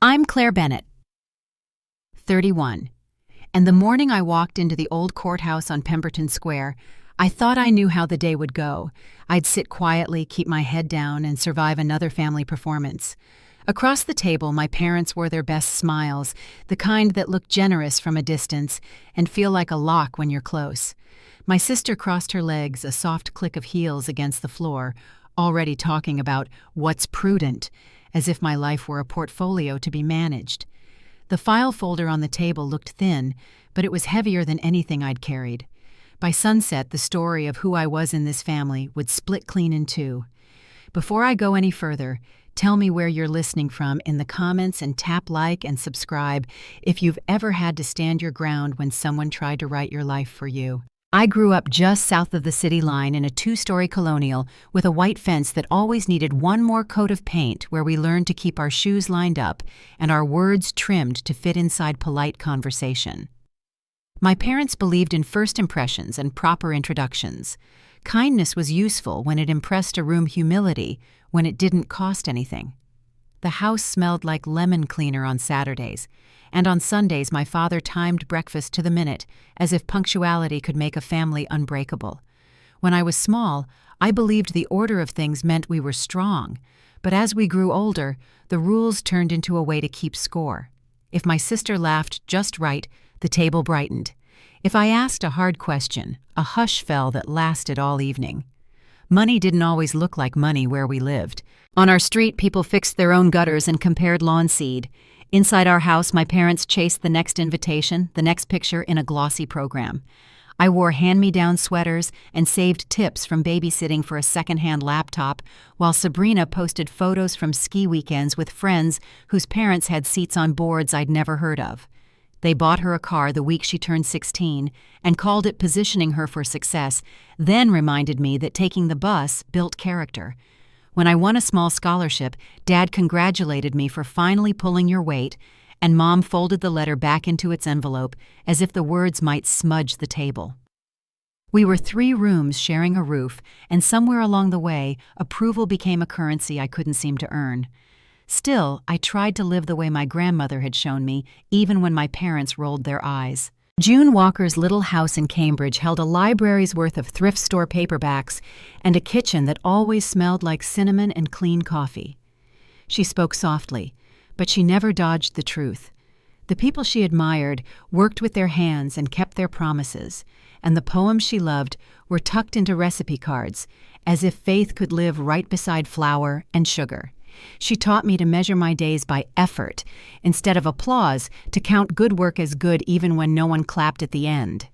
I'm Claire Bennett, 31, and the morning I walked into the old courthouse on Pemberton Square, I thought I knew how the day would go. I'd sit quietly, keep my head down, and survive another family performance. Across the table, my parents wore their best smiles, the kind that look generous from a distance and feel like a lock when you're close. My sister crossed her legs, a soft click of heels against the floor, already talking about what's prudent, as if my life were a portfolio to be managed. The file folder on the table looked thin, but it was heavier than anything I'd carried. By sunset, the story of who I was in this family would split clean in two. Before I go any further, tell me where you're listening from in the comments and tap like and subscribe if you've ever had to stand your ground when someone tried to write your life for you. I grew up just south of the city line in a 2-story colonial with a white fence that always needed one more coat of paint, where we learned to keep our shoes lined up and our words trimmed to fit inside polite conversation. My parents believed in first impressions and proper introductions. Kindness was useful when it impressed a room, humility when it didn't cost anything. The house smelled like lemon cleaner on Saturdays, and on Sundays my father timed breakfast to the minute, as if punctuality could make a family unbreakable. When I was small, I believed the order of things meant we were strong, but as we grew older, the rules turned into a way to keep score. If my sister laughed just right, the table brightened. If I asked a hard question, a hush fell that lasted all evening. Money didn't always look like money where we lived. On our street, people fixed their own gutters and compared lawn seed. Inside our house, my parents chased the next invitation, the next picture in a glossy program. I wore hand-me-down sweaters and saved tips from babysitting for a second-hand laptop, while Sabrina posted photos from ski weekends with friends whose parents had seats on boards I'd never heard of. They bought her a car the week she turned 16 and called it positioning her for success, then reminded me that taking the bus built character. When I won a small scholarship, Dad congratulated me for finally pulling your weight, and Mom folded the letter back into its envelope as if the words might smudge the table. We were 3 rooms sharing a roof, and somewhere along the way, approval became a currency I couldn't seem to earn. Still, I tried to live the way my grandmother had shown me, even when my parents rolled their eyes. June Walker's little house in Cambridge held a library's worth of thrift store paperbacks and a kitchen that always smelled like cinnamon and clean coffee. She spoke softly, but she never dodged the truth. The people she admired worked with their hands and kept their promises, and the poems she loved were tucked into recipe cards, as if faith could live right beside flour and sugar. She taught me to measure my days by effort instead of applause, to count good work as good even when no one clapped at the end.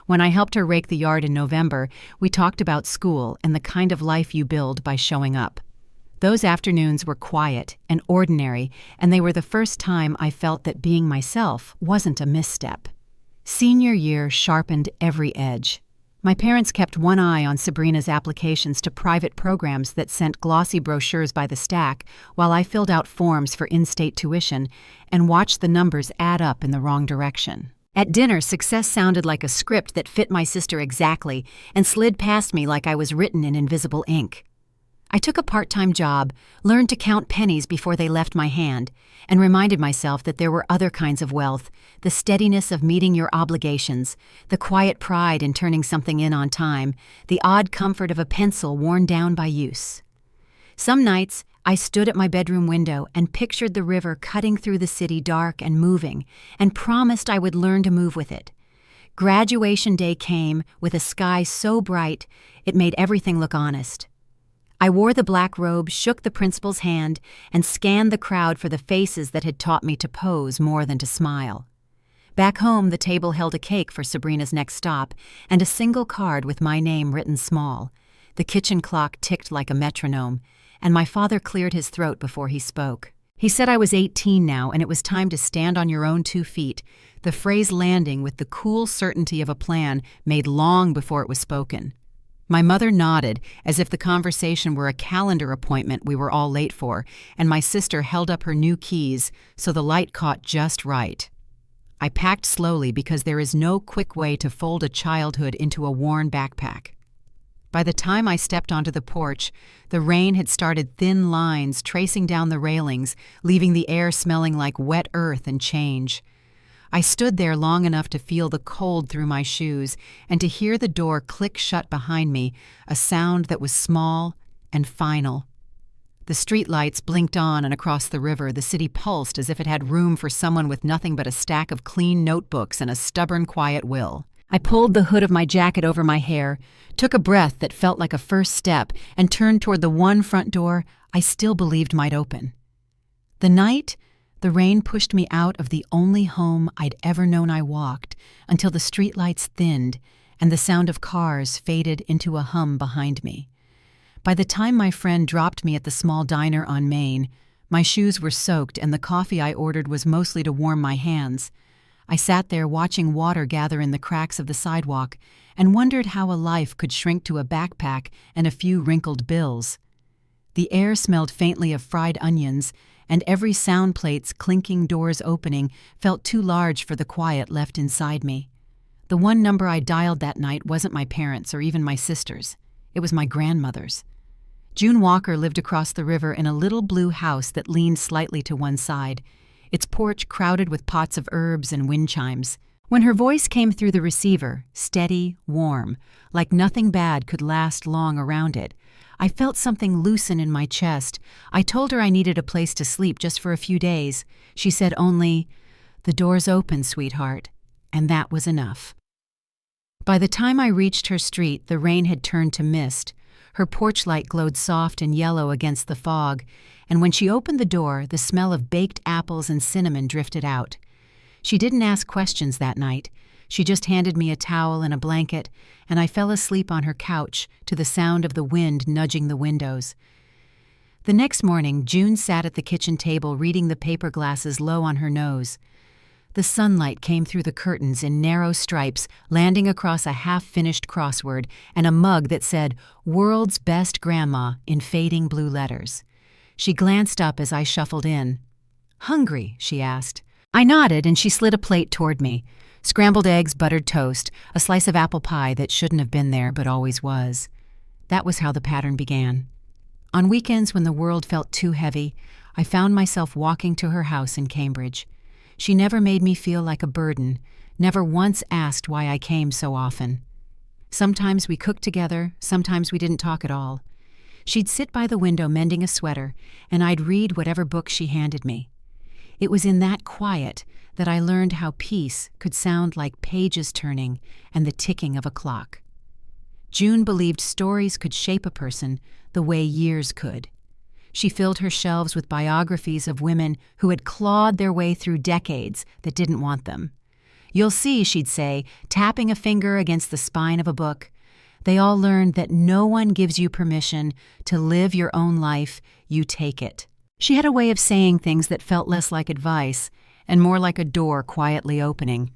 When I helped her rake the yard in November, we talked about school and the kind of life you build by showing up. Those afternoons were quiet and ordinary, and they were the first time I felt that being myself wasn't a misstep. Senior year sharpened every edge. My parents kept one eye on Sabrina's applications to private programs that sent glossy brochures by the stack, while I filled out forms for in-state tuition and watched the numbers add up in the wrong direction. At dinner, success sounded like a script that fit my sister exactly and slid past me like I was written in invisible ink. I took a part-time job, learned to count pennies before they left my hand, and reminded myself that there were other kinds of wealth, the steadiness of meeting your obligations, the quiet pride in turning something in on time, the odd comfort of a pencil worn down by use. Some nights, I stood at my bedroom window and pictured the river cutting through the city, dark and moving, and promised I would learn to move with it. Graduation day came with a sky so bright it made everything look honest. I wore the black robe, shook the principal's hand, and scanned the crowd for the faces that had taught me to pose more than to smile. Back home, the table held a cake for Sabrina's next stop and a single card with my name written small. The kitchen clock ticked like a metronome, and my father cleared his throat before he spoke. He said I was 18 now and it was time to stand on your own 2 feet, the phrase landing with the cool certainty of a plan made long before it was spoken. My mother nodded, as if the conversation were a calendar appointment we were all late for, and my sister held up her new keys so the light caught just right. I packed slowly because there is no quick way to fold a childhood into a worn backpack. By the time I stepped onto the porch, the rain had started thin lines tracing down the railings, leaving the air smelling like wet earth and change. I stood there long enough to feel the cold through my shoes and to hear the door click shut behind me, a sound that was small and final. The streetlights blinked on, and across the river the city pulsed as if it had room for someone with nothing but a stack of clean notebooks and a stubborn, quiet will. I pulled the hood of my jacket over my hair, took a breath that felt like a first step, and turned toward the one front door I still believed might open. The night, the rain pushed me out of the only home I'd ever known I walked until the streetlights thinned and the sound of cars faded into a hum behind me. By the time my friend dropped me at the small diner on Main, my shoes were soaked and the coffee I ordered was mostly to warm my hands. I sat there watching water gather in the cracks of the sidewalk and wondered how a life could shrink to a backpack and a few wrinkled bills. The air smelled faintly of fried onions, and every sound plate's clinking doors opening felt too large for the quiet left inside me. The one number I dialed that night wasn't my parents' or even my sister's. It was my grandmother's. June Walker lived across the river in a little blue house that leaned slightly to one side, its porch crowded with pots of herbs and wind chimes. When her voice came through the receiver, steady, warm, like nothing bad could last long around it, I felt something loosen in my chest. I told her I needed a place to sleep just for a few days. She said only, "The door's open, sweetheart," and that was enough. By the time I reached her street, the rain had turned to mist. Her porch light glowed soft and yellow against the fog, and when she opened the door, the smell of baked apples and cinnamon drifted out. She didn't ask questions that night. She just handed me a towel and a blanket, and I fell asleep on her couch to the sound of the wind nudging the windows. The next morning, June sat at the kitchen table reading the paper glasses low on her nose. The sunlight came through the curtains in narrow stripes, landing across a half-finished crossword and a mug that said, "World's Best Grandma," in fading blue letters. She glanced up as I shuffled in. "Hungry?" she asked. I nodded, and she slid a plate toward me. Scrambled eggs, buttered toast, a slice of apple pie that shouldn't have been there but always was. That was how the pattern began. On weekends when the world felt too heavy, I found myself walking to her house in Cambridge. She never made me feel like a burden, never once asked why I came so often. Sometimes we cooked together, sometimes we didn't talk at all. She'd sit by the window mending a sweater, and I'd read whatever book she handed me. It was in that quiet that I learned how peace could sound like pages turning and the ticking of a clock. June believed stories could shape a person the way years could. She filled her shelves with biographies of women who had clawed their way through decades that didn't want them. "You'll see," she'd say, tapping a finger against the spine of a book, "they all learned that no one gives you permission to live your own life, you take it." She had a way of saying things that felt less like advice and more like a door quietly opening.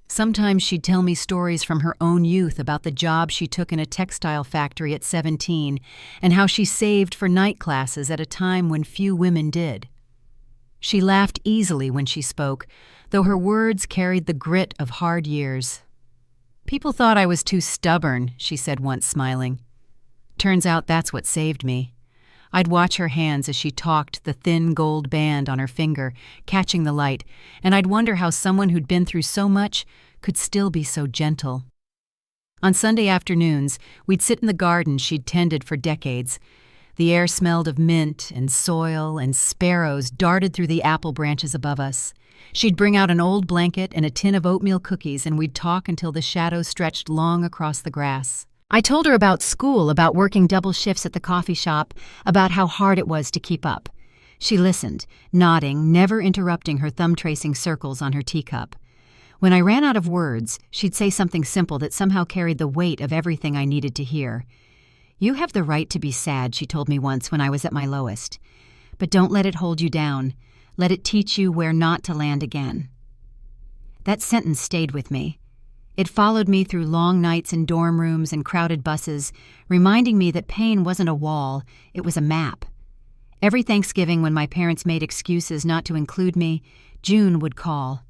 Sometimes she'd tell me stories from her own youth about the job she took in a textile factory at 17 and how she saved for night classes at a time when few women did. She laughed easily when she spoke, though her words carried the grit of hard years. "People thought I was too stubborn," she said once, smiling. "Turns out that's what saved me." I'd watch her hands as she talked, the thin gold band on her finger, catching the light, and I'd wonder how someone who'd been through so much could still be so gentle. On Sunday afternoons, we'd sit in the garden she'd tended for decades. The air smelled of mint and soil, and sparrows darted through the apple branches above us. She'd bring out an old blanket and a tin of oatmeal cookies, and we'd talk until the shadows stretched long across the grass. I told her about school, about working double shifts at the coffee shop, about how hard it was to keep up. She listened, nodding, never interrupting her thumb-tracing circles on her teacup. When I ran out of words, she'd say something simple that somehow carried the weight of everything I needed to hear. "You have the right to be sad," she told me once when I was at my lowest. "But don't let it hold you down. Let it teach you where not to land again." That sentence stayed with me. It followed me through long nights in dorm rooms and crowded buses, reminding me that pain wasn't a wall, it was a map. Every Thanksgiving when my parents made excuses not to include me, June would call.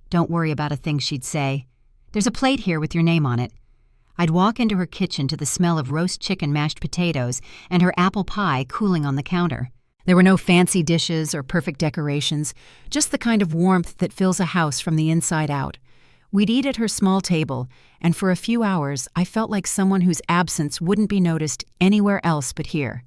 "Don't worry about a thing," she'd say. "There's a plate here with your name on it." I'd walk into her kitchen to the smell of roast chicken, mashed potatoes, and her apple pie cooling on the counter. There were no fancy dishes or perfect decorations, just the kind of warmth that fills a house from the inside out. We'd eat at her small table, and for a few hours I felt like someone whose absence wouldn't be noticed anywhere else but here.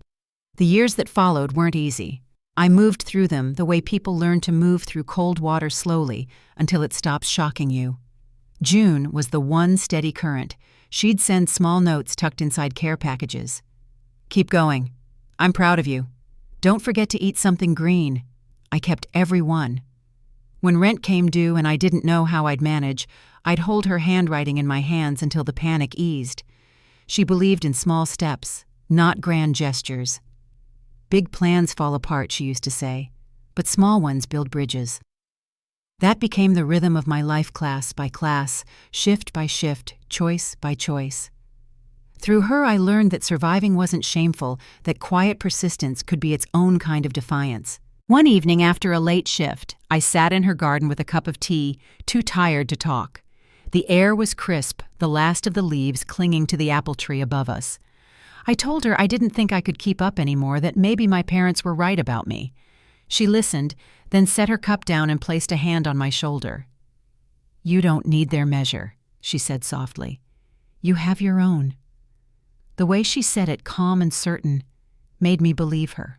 The years that followed weren't easy. I moved through them the way people learn to move through cold water slowly until it stops shocking you. June was the one steady current. She'd send small notes tucked inside care packages. "Keep going. I'm proud of you. Don't forget to eat something green." I kept every one. When rent came due and I didn't know how I'd manage, I'd hold her handwriting in my hands until the panic eased. She believed in small steps, not grand gestures. "Big plans fall apart," she used to say, "but small ones build bridges." That became the rhythm of my life, class by class, shift by shift, choice by choice. Through her, I learned that surviving wasn't shameful, that quiet persistence could be its own kind of defiance. One evening after a late shift, I sat in her garden with a cup of tea, too tired to talk. The air was crisp, the last of the leaves clinging to the apple tree above us. I told her I didn't think I could keep up anymore, that maybe my parents were right about me. She listened, then set her cup down and placed a hand on my shoulder. "You don't need their measure," she said softly. "You have your own." The way she said it, calm and certain, made me believe her.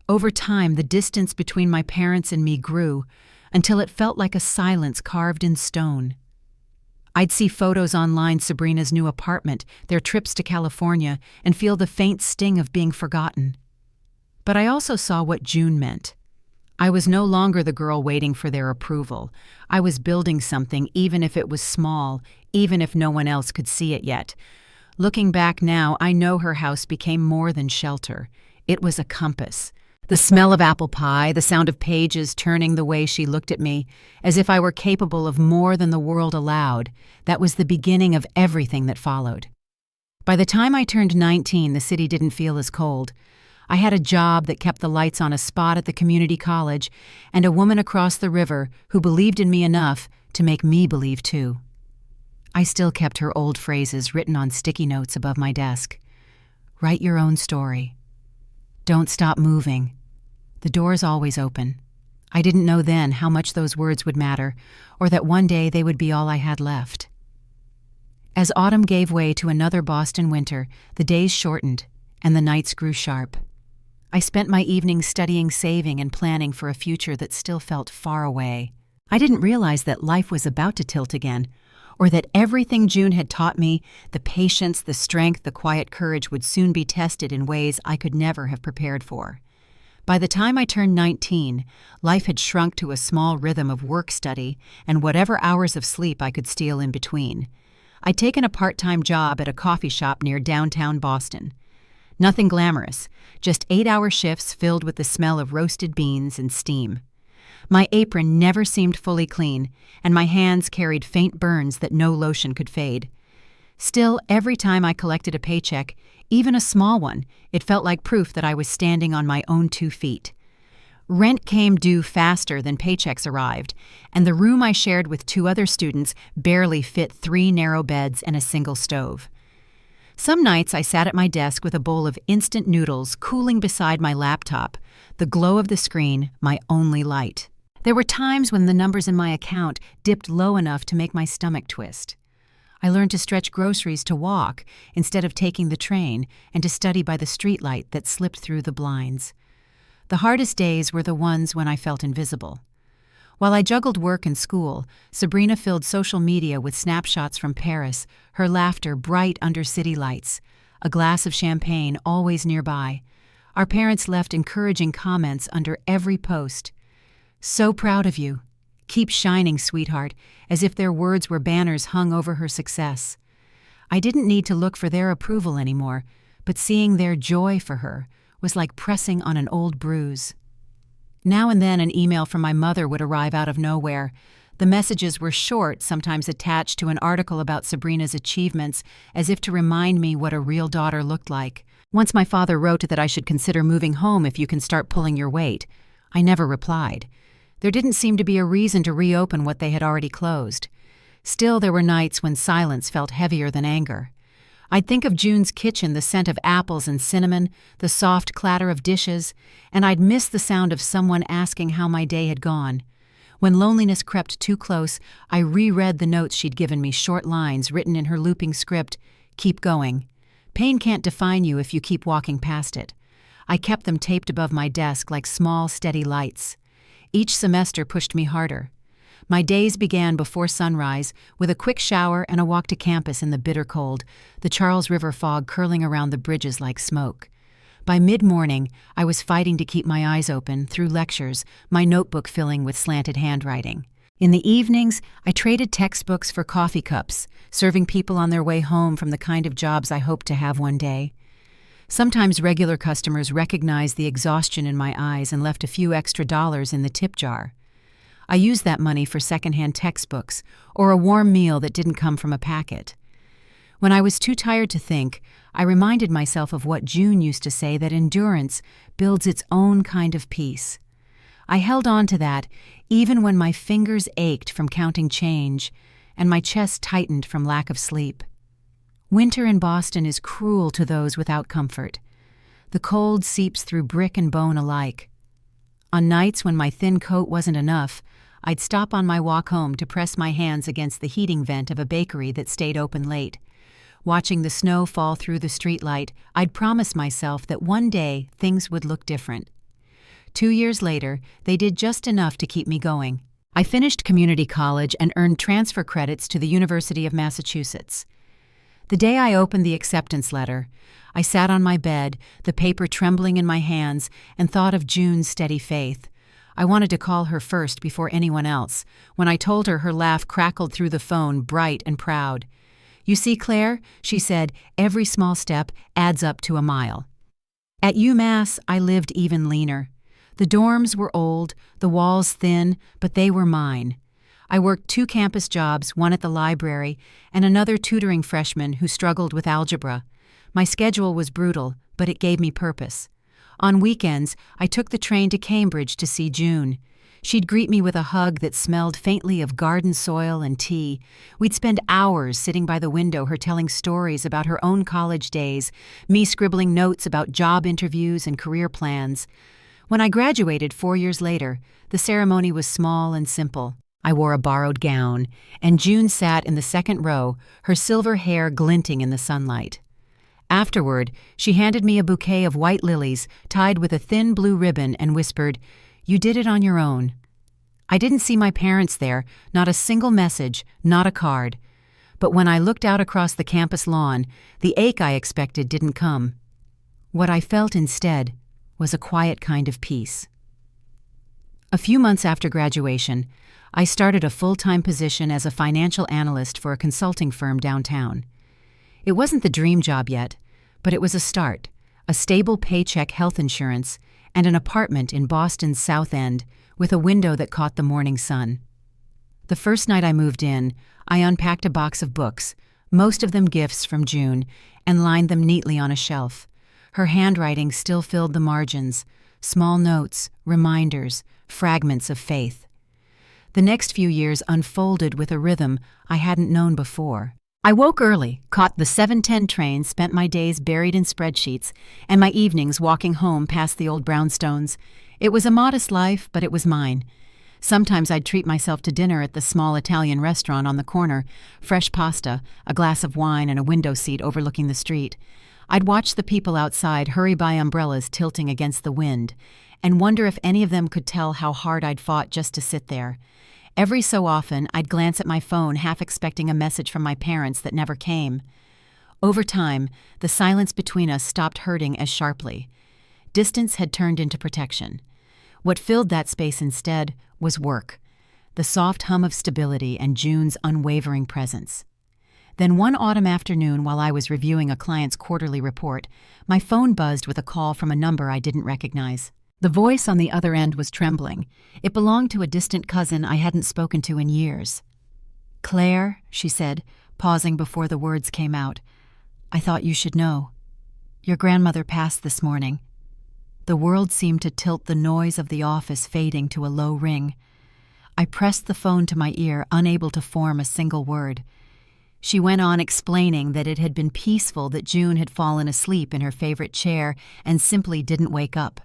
Over time, the distance between my parents and me grew until it felt like a silence carved in stone. I'd see photos online, Sabrina's new apartment, their trips to California, and feel the faint sting of being forgotten. But I also saw what June meant. I was no longer the girl waiting for their approval. I was building something, even if it was small, even if no one else could see it yet. Looking back now, I know her house became more than shelter. It was a compass. The smell of apple pie, the sound of pages turning, the way she looked at me, as if I were capable of more than the world allowed, that was the beginning of everything that followed. By the time I turned 19, the city didn't feel as cold. I had a job that kept the lights on, a spot at the community college, and a woman across the river who believed in me enough to make me believe too. I still kept her old phrases written on sticky notes above my desk. "Write your own story. Don't stop moving. The door's always open." I didn't know then how much those words would matter, or that one day they would be all I had left. As autumn gave way to another Boston winter, the days shortened, and the nights grew sharp. I spent my evenings studying, saving, and planning for a future that still felt far away. I didn't realize that life was about to tilt again, or that everything June had taught me, the patience, the strength, the quiet courage, would soon be tested in ways I could never have prepared for. By the time I turned 19, life had shrunk to a small rhythm of work, study, and whatever hours of sleep I could steal in between. I'd taken a part-time job at a coffee shop near downtown Boston. Nothing glamorous, just 8-hour shifts filled with the smell of roasted beans and steam. My apron never seemed fully clean, and my hands carried faint burns that no lotion could fade. Still, every time I collected a paycheck, even a small one, it felt like proof that I was standing on my own 2 feet. Rent came due faster than paychecks arrived, and the room I shared with 2 other students barely fit 3 narrow beds and a single stove. Some nights I sat at my desk with a bowl of instant noodles cooling beside my laptop, the glow of the screen my only light. There were times when the numbers in my account dipped low enough to make my stomach twist. I learned to stretch groceries to walk instead of taking the train, and to study by the streetlight that slipped through the blinds. The hardest days were the ones when I felt invisible. While I juggled work and school, Sabrina filled social media with snapshots from Paris, her laughter bright under city lights, a glass of champagne always nearby. Our parents left encouraging comments under every post. "So proud of you. Keep shining, sweetheart," as if their words were banners hung over her success. I didn't need to look for their approval anymore, but seeing their joy for her was like pressing on an old bruise. Now and then an email from my mother would arrive out of nowhere. The messages were short, sometimes attached to an article about Sabrina's achievements, as if to remind me what a real daughter looked like. Once my father wrote that I should consider moving home if you can start pulling your weight. I never replied. There didn't seem to be a reason to reopen what they had already closed. Still, there were nights when silence felt heavier than anger. I'd think of June's kitchen, the scent of apples and cinnamon, the soft clatter of dishes, and I'd miss the sound of someone asking how my day had gone. When loneliness crept too close, I reread the notes she'd given me, short lines written in her looping script. Keep going. Pain can't define you if you keep walking past it. I kept them taped above my desk like small, steady lights. Each semester pushed me harder. My days began before sunrise, with a quick shower and a walk to campus in the bitter cold, the Charles River fog curling around the bridges like smoke. By mid-morning, I was fighting to keep my eyes open through lectures, my notebook filling with slanted handwriting. In the evenings, I traded textbooks for coffee cups, serving people on their way home from the kind of jobs I hoped to have one day. Sometimes regular customers recognized the exhaustion in my eyes and left a few extra dollars in the tip jar. I used that money for secondhand textbooks or a warm meal that didn't come from a packet. When I was too tired to think, I reminded myself of what June used to say, that endurance builds its own kind of peace. I held on to that even when my fingers ached from counting change and my chest tightened from lack of sleep. Winter in Boston is cruel to those without comfort. The cold seeps through brick and bone alike. On nights when my thin coat wasn't enough, I'd stop on my walk home to press my hands against the heating vent of a bakery that stayed open late. Watching the snow fall through the streetlight, I'd promise myself that one day things would look different. 2 years later, they did just enough to keep me going. I finished community college and earned transfer credits to the University of Massachusetts. The day I opened the acceptance letter, I sat on my bed, the paper trembling in my hands, and thought of June's steady faith. I wanted to call her first before anyone else. When I told her, her laugh crackled through the phone, bright and proud. "You see, Claire," she said, "every small step adds up to a mile." At UMass, I lived even leaner. The dorms were old, the walls thin, but they were mine. I worked 2 campus jobs, one at the library and another tutoring freshmen who struggled with algebra. My schedule was brutal, but it gave me purpose. On weekends, I took the train to Cambridge to see June. She'd greet me with a hug that smelled faintly of garden soil and tea. We'd spend hours sitting by the window, her telling stories about her own college days, me scribbling notes about job interviews and career plans. When I graduated 4 years later, the ceremony was small and simple. I wore a borrowed gown, and June sat in the second row, her silver hair glinting in the sunlight. Afterward, she handed me a bouquet of white lilies tied with a thin blue ribbon and whispered, "You did it on your own." I didn't see my parents there, not a single message, not a card. But when I looked out across the campus lawn, the ache I expected didn't come. What I felt instead was a quiet kind of peace. A few months after graduation, I started a full-time position as a financial analyst for a consulting firm downtown. It wasn't the dream job yet, but it was a start, a stable paycheck, health insurance, and an apartment in Boston's South End with a window that caught the morning sun. The first night I moved in, I unpacked a box of books, most of them gifts from June, and lined them neatly on a shelf. Her handwriting still filled the margins, small notes, reminders, fragments of faith. The next few years unfolded with a rhythm I hadn't known before. I woke early, caught the 7:10 train, spent my days buried in spreadsheets, and my evenings walking home past the old brownstones. It was a modest life, but it was mine. Sometimes I'd treat myself to dinner at the small Italian restaurant on the corner, fresh pasta, a glass of wine, and a window seat overlooking the street. I'd watch the people outside hurry by umbrellas tilting against the wind, and wonder if any of them could tell how hard I'd fought just to sit there. Every so often, I'd glance at my phone, half expecting a message from my parents that never came. Over time, the silence between us stopped hurting as sharply. Distance had turned into protection. What filled that space instead was work, the soft hum of stability and June's unwavering presence. Then one autumn afternoon, while I was reviewing a client's quarterly report, my phone buzzed with a call from a number I didn't recognize. The voice on the other end was trembling. It belonged to a distant cousin I hadn't spoken to in years. "Claire," she said, pausing before the words came out, "I thought you should know. Your grandmother passed this morning." The world seemed to tilt, the noise of the office fading to a low ring. I pressed the phone to my ear, unable to form a single word. She went on explaining that it had been peaceful, that June had fallen asleep in her favorite chair and simply didn't wake up.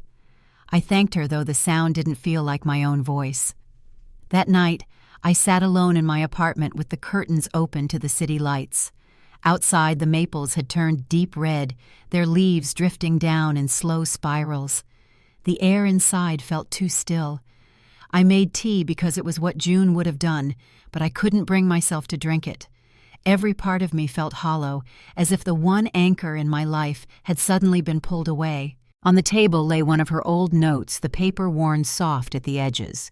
I thanked her, though the sound didn't feel like my own voice. That night, I sat alone in my apartment with the curtains open to the city lights. Outside, the maples had turned deep red, their leaves drifting down in slow spirals. The air inside felt too still. I made tea because it was what June would have done, but I couldn't bring myself to drink it. Every part of me felt hollow, as if the one anchor in my life had suddenly been pulled away. On the table lay one of her old notes, the paper worn soft at the edges.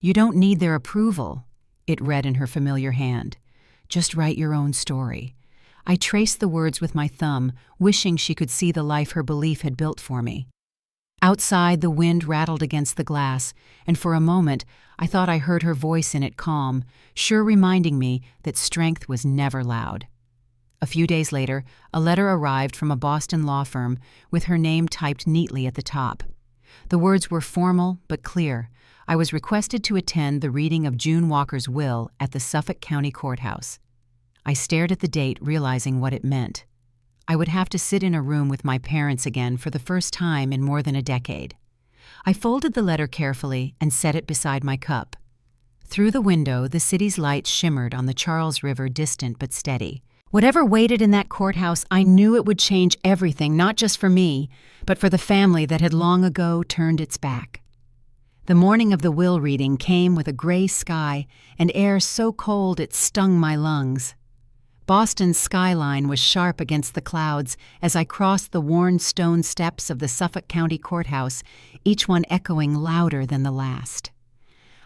"You don't need their approval," it read in her familiar hand. "Just write your own story." I traced the words with my thumb, wishing she could see the life her belief had built for me. Outside, the wind rattled against the glass, and for a moment I thought I heard her voice in it, calm, sure reminding me that strength was never loud. A few days later, a letter arrived from a Boston law firm with her name typed neatly at the top. The words were formal but clear. I was requested to attend the reading of June Walker's will at the Suffolk County Courthouse. I stared at the date, realizing what it meant. I would have to sit in a room with my parents again for the first time in more than a decade. I folded the letter carefully and set it beside my cup. Through the window, the city's lights shimmered on the Charles River, distant but steady. Whatever waited in that courthouse, I knew it would change everything, not just for me, but for the family that had long ago turned its back. The morning of the will reading came with a gray sky and air so cold it stung my lungs. Boston's skyline was sharp against the clouds as I crossed the worn stone steps of the Suffolk County Courthouse, each one echoing louder than the last.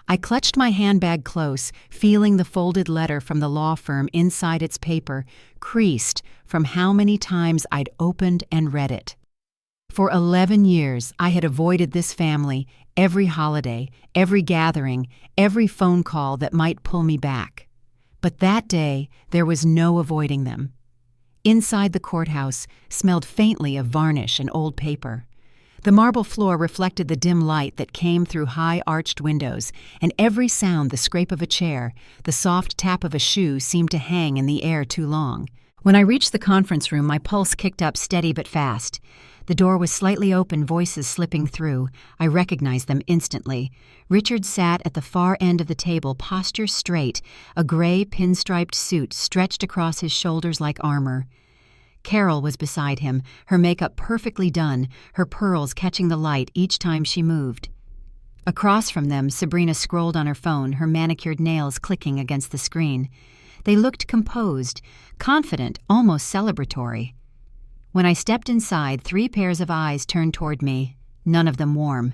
I clutched my handbag close, feeling the folded letter from the law firm inside its paper, creased from how many times I'd opened and read it. For 11 years, I had avoided this family, every holiday, every gathering, every phone call that might pull me back. But that day, there was no avoiding them. Inside the courthouse smelled faintly of varnish and old paper. The marble floor reflected the dim light that came through high arched windows, and every sound, the scrape of a chair, the soft tap of a shoe, seemed to hang in the air too long. When I reached the conference room, my pulse kicked up steady but fast. The door was slightly open, voices slipping through. I recognized them instantly. Richard sat at the far end of the table, posture straight, a gray pinstriped suit stretched across his shoulders like armor. Carol was beside him, her makeup perfectly done, her pearls catching the light each time she moved. Across from them, Sabrina scrolled on her phone, her manicured nails clicking against the screen. They looked composed, confident, almost celebratory. When I stepped inside, 3 pairs of eyes turned toward me, none of them warm.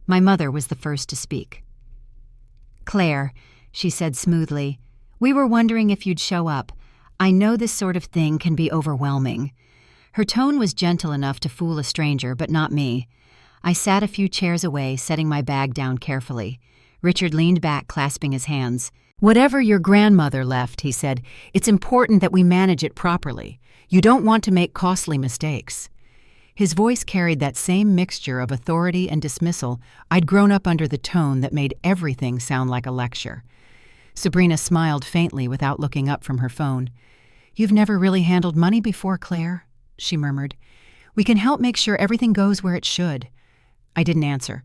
My mother was the first to speak. "Claire," she said smoothly, "we were wondering if you'd show up. I know this sort of thing can be overwhelming." Her tone was gentle enough to fool a stranger, but not me. I sat a few chairs away, setting my bag down carefully. Richard leaned back, clasping his hands. "Whatever your grandmother left," he said, "it's important that we manage it properly. You don't want to make costly mistakes." His voice carried that same mixture of authority and dismissal I'd grown up under, the tone that made everything sound like a lecture. Sabrina smiled faintly without looking up from her phone. "You've never really handled money before, Claire," she murmured. "We can help make sure everything goes where it should." I didn't answer.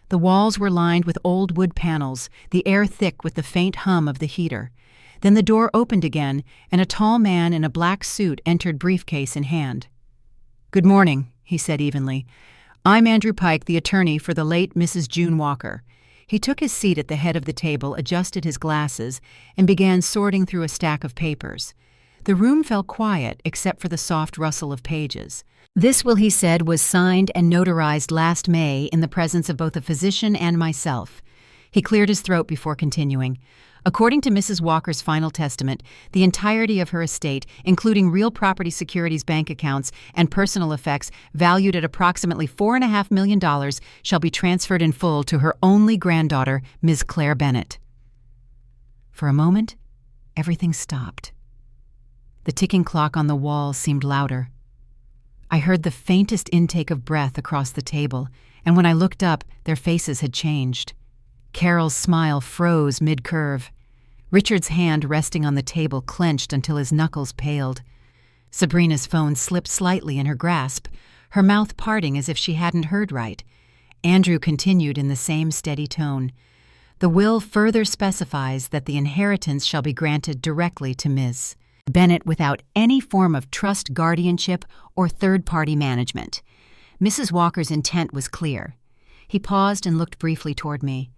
The walls were lined with old wood panels, the air thick with the faint hum of the heater. Then the door opened again, and a tall man in a black suit entered, briefcase in hand. "Good morning," he said evenly. "I'm Andrew Pike, the attorney for the late Mrs. June Walker." He took his seat at the head of the table, adjusted his glasses, and began sorting through a stack of papers. The room fell quiet except for the soft rustle of pages. "This will," he said, "was signed and notarized last May in the presence of both a physician and myself." He cleared his throat before continuing. "According to Mrs. Walker's final testament, the entirety of her estate, including real property securities, bank accounts, and personal effects valued at approximately $4.5 million, shall be transferred in full to her only granddaughter, Ms. Claire Bennett." For a moment, everything stopped. The ticking clock on the wall seemed louder. I heard the faintest intake of breath across the table, and when I looked up, their faces had changed. Carol's smile froze mid-curve. Richard's hand resting on the table clenched until his knuckles paled. Sabrina's phone slipped slightly in her grasp, her mouth parting as if she hadn't heard right. Andrew continued in the same steady tone. The will further specifies that the inheritance shall be granted directly to Ms. Bennett without any form of trust guardianship or third-party management. Mrs. Walker's intent was clear. He paused and looked briefly toward me.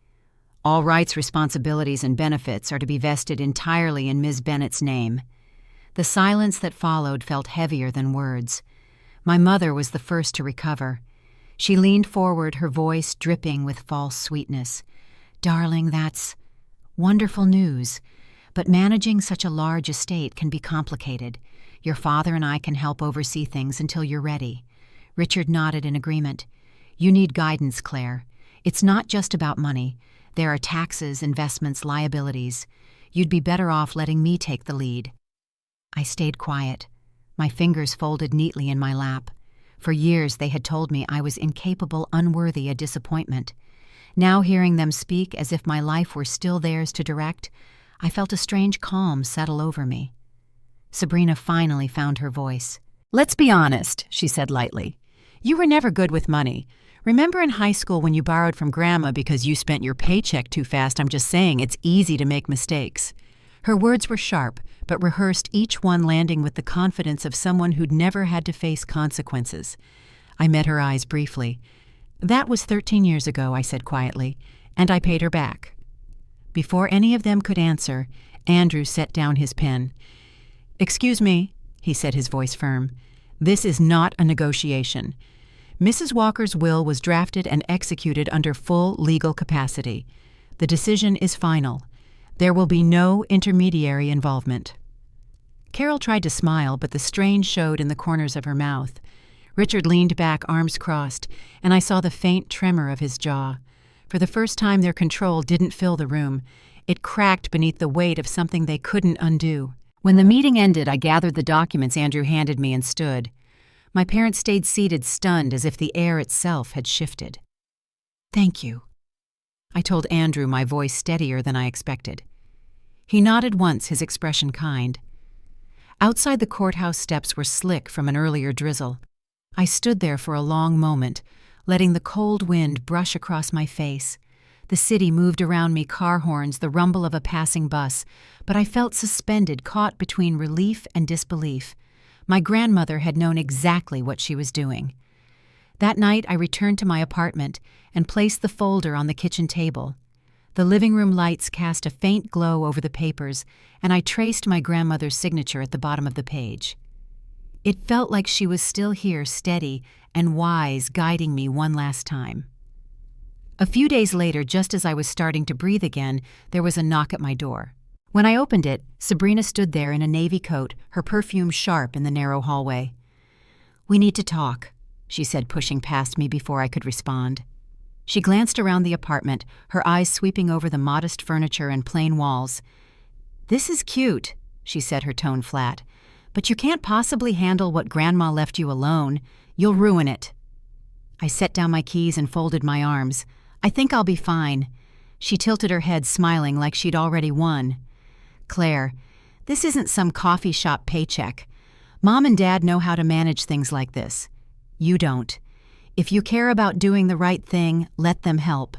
All rights, responsibilities, and benefits are to be vested entirely in Ms. Bennett's name. The silence that followed felt heavier than words. My mother was the first to recover. She leaned forward, her voice dripping with false sweetness. Darling, that's wonderful news. But managing such a large estate can be complicated. Your father and I can help oversee things until you're ready. Richard nodded in agreement. You need guidance, Claire. It's not just about money. There are taxes, investments, liabilities. You'd be better off letting me take the lead. I stayed quiet. My fingers folded neatly in my lap. For years they had told me I was incapable, unworthy a disappointment. Now hearing them speak as if my life were still theirs to direct, I felt a strange calm settle over me. Sabrina finally found her voice. Let's be honest, she said lightly. You were never good with money. Remember in high school when you borrowed from Grandma because you spent your paycheck too fast? I'm just saying it's easy to make mistakes. Her words were sharp, but rehearsed, each one landing with the confidence of someone who'd never had to face consequences. I met her eyes briefly. That was 13 years ago, I said quietly, and I paid her back. Before any of them could answer, Andrew set down his pen. Excuse me, he said, his voice firm. This is not a negotiation. Mrs. Walker's will was drafted and executed under full legal capacity. The decision is final. There will be no intermediary involvement. Carol tried to smile, but the strain showed in the corners of her mouth. Richard leaned back, arms crossed, and I saw the faint tremor of his jaw. For the first time, their control didn't fill the room. It cracked beneath the weight of something they couldn't undo. When the meeting ended, I gathered the documents Andrew handed me and stood. My parents stayed seated, stunned, as if the air itself had shifted. Thank you, I told Andrew, my voice steadier than I expected. He nodded once, his expression kind. Outside the courthouse steps were slick from an earlier drizzle. I stood there for a long moment, letting the cold wind brush across my face. The city moved around me, car horns, the rumble of a passing bus, but I felt suspended, caught between relief and disbelief. My grandmother had known exactly what she was doing. That night I returned to my apartment and placed the folder on the kitchen table. The living room lights cast a faint glow over the papers, and I traced my grandmother's signature at the bottom of the page. It felt like she was still here, steady and wise, guiding me one last time. A few days later, just as I was starting to breathe again, there was a knock at my door. When I opened it, Sabrina stood there in a navy coat, her perfume sharp in the narrow hallway. "We need to talk," she said, pushing past me before I could respond. She glanced around the apartment, her eyes sweeping over the modest furniture and plain walls. "This is cute," she said, her tone flat, "but you can't possibly handle what Grandma left you alone. You'll ruin it." I set down my keys and folded my arms. "I think I'll be fine." She tilted her head, smiling like she'd already won. "Claire, this isn't some coffee shop paycheck. Mom and Dad know how to manage things like this. You don't. If you care about doing the right thing, let them help."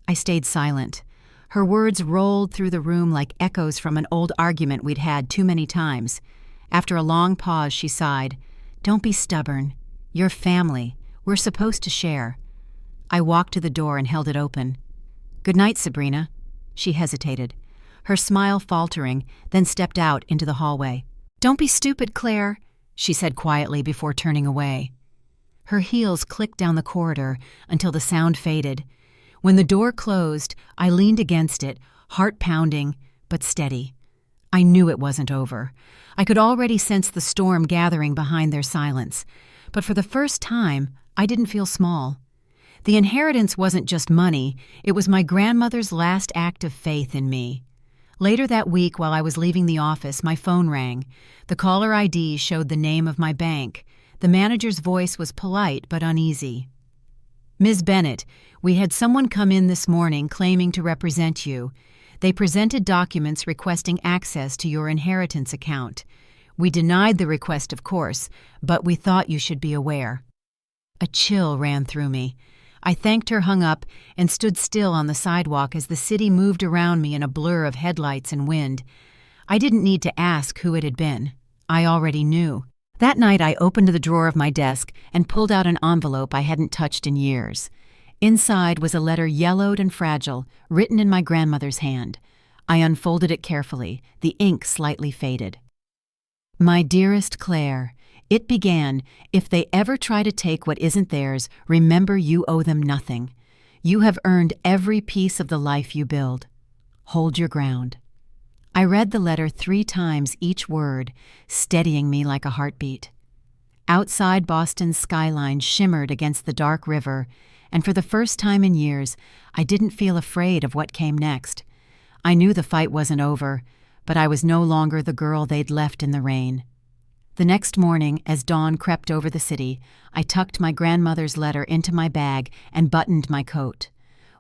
I stayed silent. Her words rolled through the room like echoes from an old argument we'd had too many times. After a long pause, she sighed. "Don't be stubborn. You're family. We're supposed to share." I walked to the door and held it open. "Good night, Sabrina." She hesitated, her smile faltering, then stepped out into the hallway. "Don't be stupid, Claire," she said quietly before turning away. Her heels clicked down the corridor until the sound faded. When the door closed, I leaned against it, heart pounding, but steady. I knew it wasn't over. I could already sense the storm gathering behind their silence. But for the first time, I didn't feel small. The inheritance wasn't just money, it was my grandmother's last act of faith in me. Later that week, while I was leaving the office, my phone rang. The caller ID showed the name of my bank. The manager's voice was polite but uneasy. Ms. Bennett, we had someone come in this morning claiming to represent you. They presented documents requesting access to your inheritance account. We denied the request, of course, but we thought you should be aware. A chill ran through me. I thanked her, hung up, and stood still on the sidewalk as the city moved around me in a blur of headlights and wind. I didn't need to ask who it had been. I already knew. That night I opened the drawer of my desk and pulled out an envelope I hadn't touched in years. Inside was a letter yellowed and fragile, written in my grandmother's hand. I unfolded it carefully, the ink slightly faded. My dearest Claire, it began, if they ever try to take what isn't theirs, remember you owe them nothing. You have earned every piece of the life you build. Hold your ground. I read the letter 3 times each word, steadying me like a heartbeat. Outside Boston's skyline shimmered against the dark river, and for the first time in years, I didn't feel afraid of what came next. I knew the fight wasn't over, but I was no longer the girl they'd left in the rain. The next morning, as dawn crept over the city, I tucked my grandmother's letter into my bag and buttoned my coat.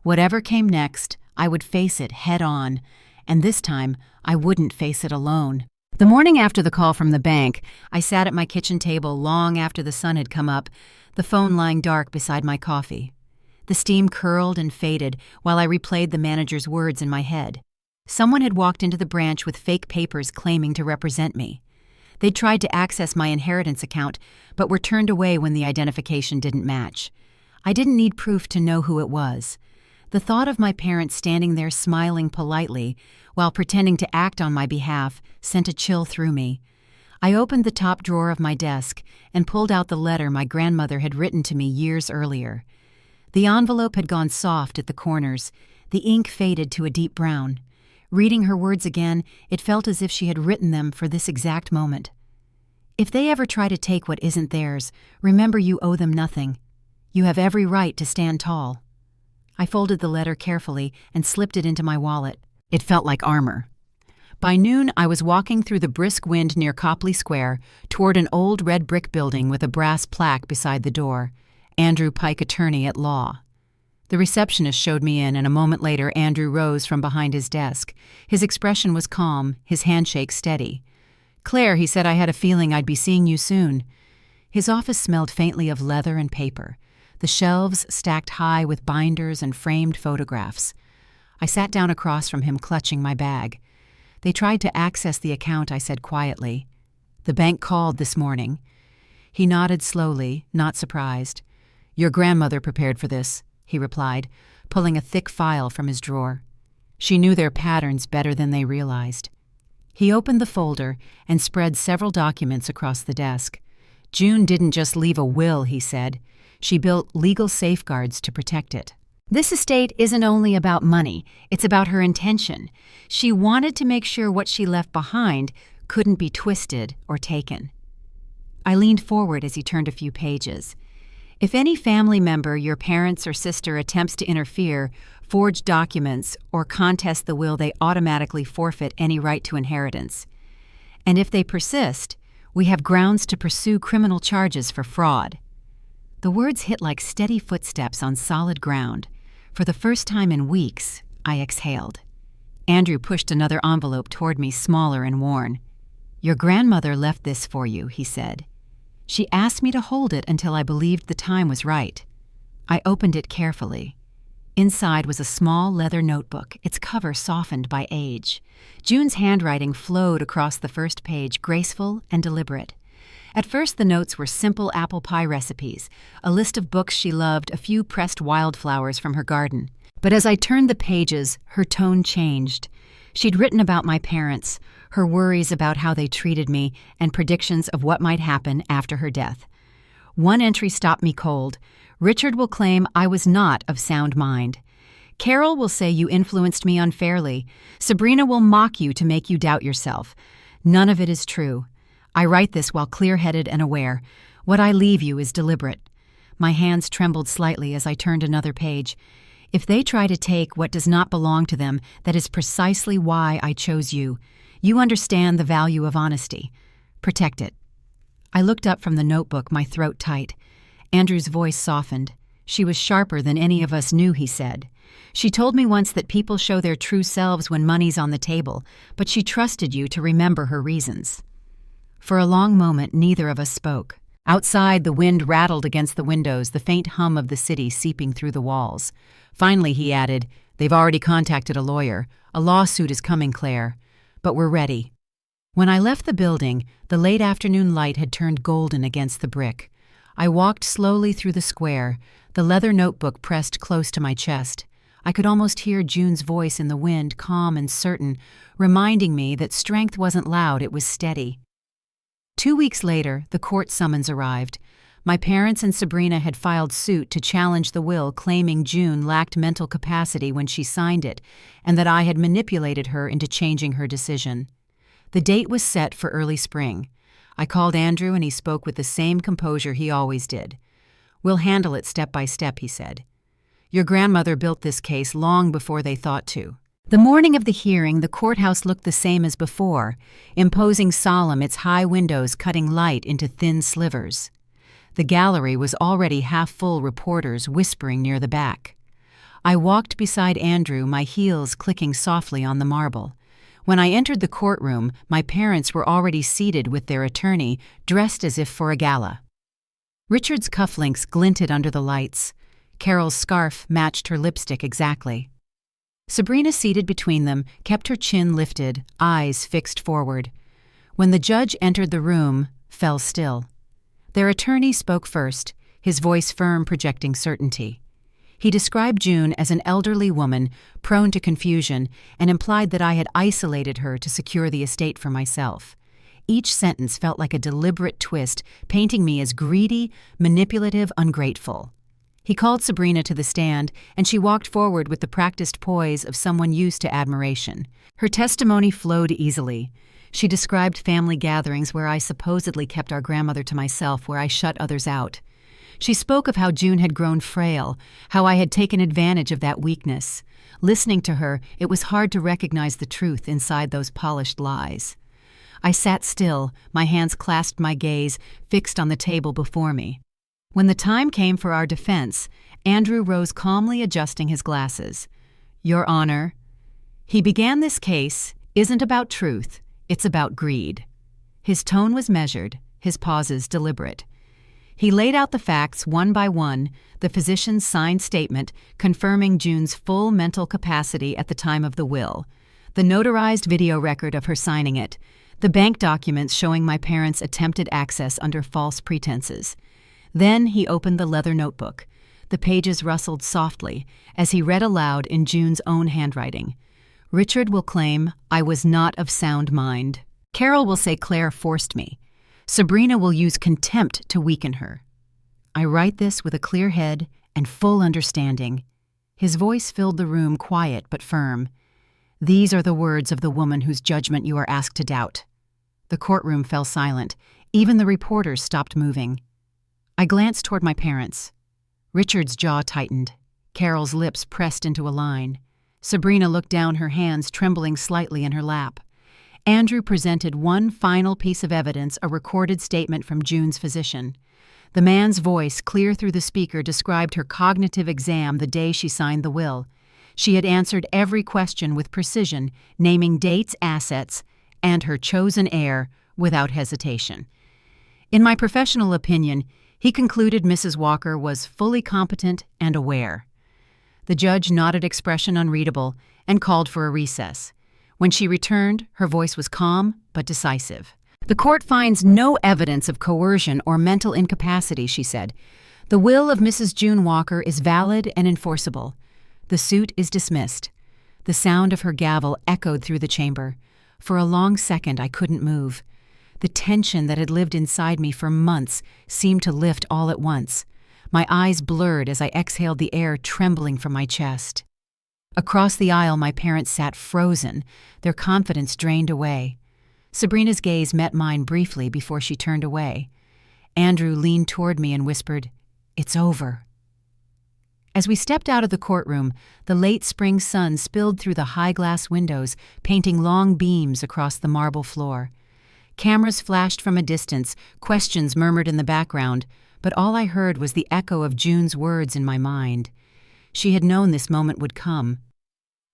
Whatever came next, I would face it head on, and this time, I wouldn't face it alone. The morning after the call from the bank, I sat at my kitchen table long after the sun had come up, the phone lying dark beside my coffee. The steam curled and faded while I replayed the manager's words in my head. Someone had walked into the branch with fake papers claiming to represent me. They'd tried to access my inheritance account, but were turned away when the identification didn't match. I didn't need proof to know who it was. The thought of my parents standing there smiling politely while pretending to act on my behalf sent a chill through me. I opened the top drawer of my desk and pulled out the letter my grandmother had written to me years earlier. The envelope had gone soft at the corners. The ink faded to a deep brown. Reading her words again, it felt as if she had written them for this exact moment. If they ever try to take what isn't theirs, remember you owe them nothing. You have every right to stand tall. I folded the letter carefully and slipped it into my wallet. It felt like armor. By noon, I was walking through the brisk wind near Copley Square toward an old red brick building with a brass plaque beside the door, Andrew Pike, attorney at law. The receptionist showed me in, and a moment later Andrew rose from behind his desk. His expression was calm, his handshake steady. "Claire," he said, "I had a feeling I'd be seeing you soon." His office smelled faintly of leather and paper, the shelves stacked high with binders and framed photographs. I sat down across from him, clutching my bag. "They tried to access the account," I said quietly. "The bank called this morning." He nodded slowly, not surprised. "Your grandmother prepared for this," he replied, pulling a thick file from his drawer. "She knew their patterns better than they realized." He opened the folder and spread several documents across the desk. "June didn't just leave a will," he said. "She built legal safeguards to protect it. This estate isn't only about money, it's about her intention. She wanted to make sure what she left behind couldn't be twisted or taken." I leaned forward as he turned a few pages. "If any family member, your parents or sister, attempts to interfere, forge documents, or contest the will, they automatically forfeit any right to inheritance. And if they persist, we have grounds to pursue criminal charges for fraud." The words hit like steady footsteps on solid ground. For the first time in weeks, I exhaled. Andrew pushed another envelope toward me, smaller and worn. "Your grandmother left this for you," he said. "She asked me to hold it until I believed the time was right." I opened it carefully. Inside was a small leather notebook, its cover softened by age. June's handwriting flowed across the first page, graceful and deliberate. At first, the notes were simple apple pie recipes, a list of books she loved, a few pressed wildflowers from her garden. But as I turned the pages, her tone changed. She'd written about my parents, her worries about how they treated me, and predictions of what might happen after her death. One entry stopped me cold. "Richard will claim I was not of sound mind. Carol will say you influenced me unfairly. Sabrina will mock you to make you doubt yourself. None of it is true. I write this while clear-headed and aware. What I leave you is deliberate." My hands trembled slightly as I turned another page. "If they try to take what does not belong to them, that is precisely why I chose you. You understand the value of honesty. Protect it." I looked up from the notebook, my throat tight. Andrew's voice softened. She was sharper than any of us knew, he said. She told me once that people show their true selves when money's on the table, but she trusted you to remember her reasons. For a long moment, neither of us spoke. Outside, the wind rattled against the windows, the faint hum of the city seeping through the walls. Finally, he added, "They've already contacted a lawyer. A lawsuit is coming, Claire. But we're ready." When I left the building, the late afternoon light had turned golden against the brick. I walked slowly through the square, the leather notebook pressed close to my chest. I could almost hear June's voice in the wind, calm and certain, reminding me that strength wasn't loud, it was steady. 2 weeks later, the court summons arrived. My parents and Sabrina had filed suit to challenge the will, claiming June lacked mental capacity when she signed it, and that I had manipulated her into changing her decision. The date was set for early spring. I called Andrew and he spoke with the same composure he always did. "We'll handle it step by step," he said. "Your grandmother built this case long before they thought to." The morning of the hearing, the courthouse looked the same as before, imposing solemn, its high windows cutting light into thin slivers. The gallery was already half full, reporters whispering near the back. I walked beside Andrew, my heels clicking softly on the marble. When I entered the courtroom, my parents were already seated with their attorney, dressed as if for a gala. Richard's cufflinks glinted under the lights. Carol's scarf matched her lipstick exactly. Sabrina, seated between them, kept her chin lifted, eyes fixed forward. When the judge entered the room, fell still. Their attorney spoke first, his voice firm, projecting certainty. He described June as an elderly woman, prone to confusion, and implied that I had isolated her to secure the estate for myself. Each sentence felt like a deliberate twist, painting me as greedy, manipulative, ungrateful. He called Sabrina to the stand, and she walked forward with the practiced poise of someone used to admiration. Her testimony flowed easily. She described family gatherings where I supposedly kept our grandmother to myself, where I shut others out. She spoke of how June had grown frail, how I had taken advantage of that weakness. Listening to her, it was hard to recognize the truth inside those polished lies. I sat still, my hands clasped, my gaze fixed on the table before me. When the time came for our defense, Andrew rose calmly, adjusting his glasses. "Your Honor, he began this case isn't about truth, it's about greed." His tone was measured, his pauses deliberate. He laid out the facts one by one, the physician's signed statement confirming June's full mental capacity at the time of the will, the notarized video record of her signing it, the bank documents showing my parents' attempted access under false pretenses. Then he opened the leather notebook. The pages rustled softly as he read aloud in June's own handwriting. "Richard will claim I was not of sound mind. Carol will say Claire forced me. Sabrina will use contempt to weaken her. I write this with a clear head and full understanding." His voice filled the room, quiet but firm. "These are the words of the woman whose judgment you are asked to doubt." The courtroom fell silent. Even the reporters stopped moving. I glanced toward my parents. Richard's jaw tightened. Carol's lips pressed into a line. Sabrina looked down, her hands trembling slightly in her lap. Andrew presented one final piece of evidence, a recorded statement from June's physician. The man's voice, clear through the speaker, described her cognitive exam the day she signed the will. She had answered every question with precision, naming dates, assets, and her chosen heir without hesitation. In my professional opinion, he concluded Mrs. Walker was fully competent and aware. The judge nodded, expression unreadable, and called for a recess. When she returned, her voice was calm but decisive. "The court finds no evidence of coercion or mental incapacity," she said. "The will of Mrs. June Walker is valid and enforceable. The suit is dismissed." The sound of her gavel echoed through the chamber. For a long second, I couldn't move. The tension that had lived inside me for months seemed to lift all at once. My eyes blurred as I exhaled the air trembling from my chest. Across the aisle, my parents sat frozen, their confidence drained away. Sabrina's gaze met mine briefly before she turned away. Andrew leaned toward me and whispered, "It's over." As we stepped out of the courtroom, the late spring sun spilled through the high glass windows, painting long beams across the marble floor. Cameras flashed from a distance, questions murmured in the background, but all I heard was the echo of June's words in my mind. She had known this moment would come.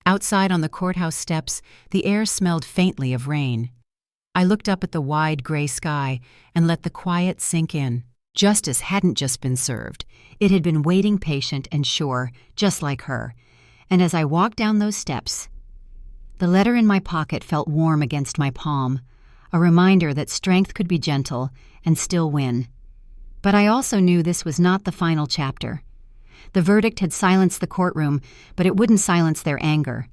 Outside on the courthouse steps, the air smelled faintly of rain. I looked up at the wide gray sky and let the quiet sink in. Justice hadn't just been served. It had been waiting patient and sure, just like her. And as I walked down those steps, the letter in my pocket felt warm against my palm, a reminder that strength could be gentle and still win. But I also knew this was not the final chapter. The verdict had silenced the courtroom, but it wouldn't silence their anger.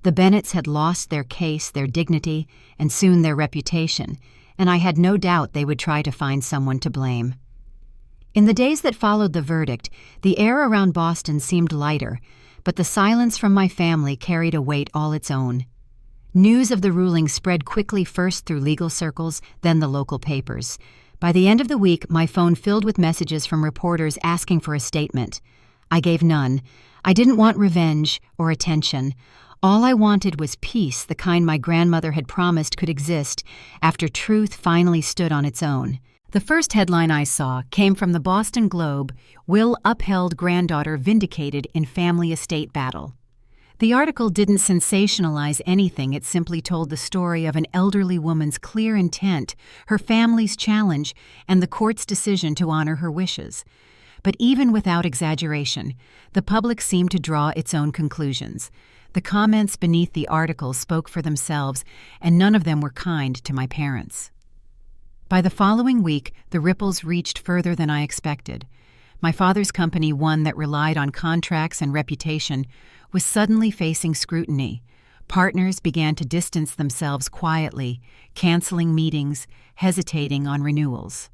The Bennetts had lost their case, their dignity, and soon their reputation, and I had no doubt they would try to find someone to blame. In the days that followed the verdict, the air around Boston seemed lighter, but the silence from my family carried a weight all its own. News of the ruling spread quickly, first through legal circles, then the local papers. By the end of the week, my phone filled with messages from reporters asking for a statement. I gave none. I didn't want revenge or attention. All I wanted was peace, the kind my grandmother had promised could exist after truth finally stood on its own. The first headline I saw came from the Boston Globe: "Will upheld granddaughter vindicated in family estate battle." The article didn't sensationalize anything. It simply told the story of an elderly woman's clear intent, her family's challenge, and the court's decision to honor her wishes. But even without exaggeration, the public seemed to draw its own conclusions. The comments beneath the article spoke for themselves, and none of them were kind to my parents. By the following week, the ripples reached further than I expected. My father's company, one that relied on contracts and reputation, was suddenly facing scrutiny. Partners began to distance themselves quietly, canceling meetings, hesitating on renewals.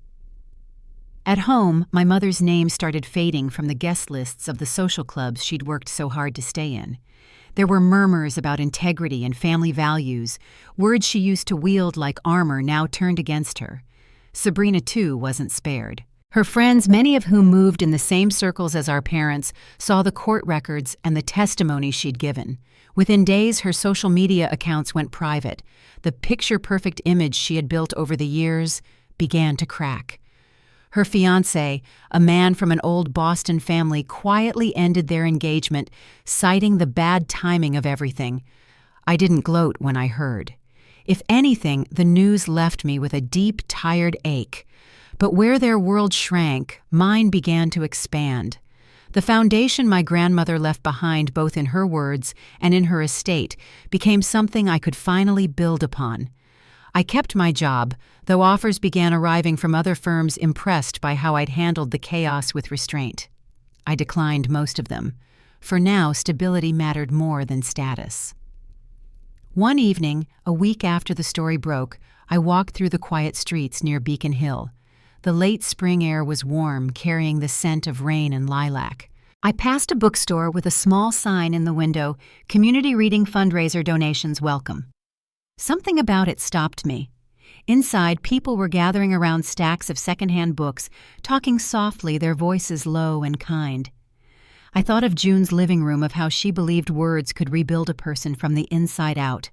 At home, my mother's name started fading from the guest lists of the social clubs she'd worked so hard to stay in. There were murmurs about integrity and family values. Words she used to wield like armor now turned against her. Sabrina, too, wasn't spared. Her friends, many of whom moved in the same circles as our parents, saw the court records and the testimony she'd given. Within days, her social media accounts went private. The picture-perfect image she had built over the years began to crack. Her fiancé, a man from an old Boston family, quietly ended their engagement, citing the bad timing of everything. I didn't gloat when I heard. If anything, the news left me with a deep, tired ache. But where their world shrank, mine began to expand. The foundation my grandmother left behind, both in her words and in her estate, became something I could finally build upon. I kept my job, though offers began arriving from other firms impressed by how I'd handled the chaos with restraint. I declined most of them. For now, stability mattered more than status. One evening, a week after the story broke, I walked through the quiet streets near Beacon Hill. The late spring air was warm, carrying the scent of rain and lilac. I passed a bookstore with a small sign in the window, "Community Reading Fundraiser Donations Welcome." Something about it stopped me. Inside, people were gathering around stacks of secondhand books, talking softly, their voices low and kind. I thought of June's living room, of how she believed words could rebuild a person from the inside out.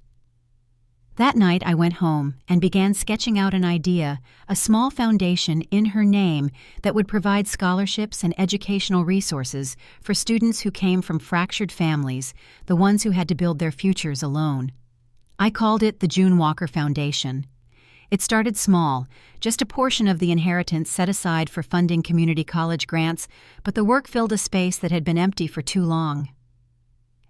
That night, I went home and began sketching out an idea, a small foundation in her name that would provide scholarships and educational resources for students who came from fractured families, the ones who had to build their futures alone. I called it the June Walker Foundation. It started small, just a portion of the inheritance set aside for funding community college grants, but the work filled a space that had been empty for too long.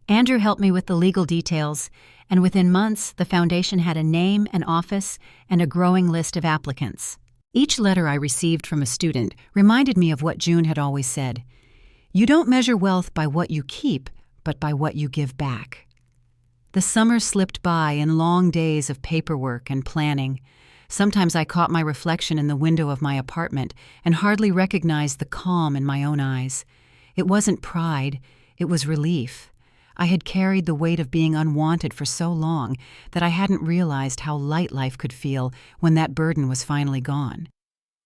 Andrew helped me with the legal details, and within months, the foundation had a name, an office, and a growing list of applicants. Each letter I received from a student reminded me of what June had always said: "You don't measure wealth by what you keep, but by what you give back." The summer slipped by in long days of paperwork and planning. Sometimes I caught my reflection in the window of my apartment and hardly recognized the calm in my own eyes. It wasn't pride, it was relief. I had carried the weight of being unwanted for so long that I hadn't realized how light life could feel when that burden was finally gone.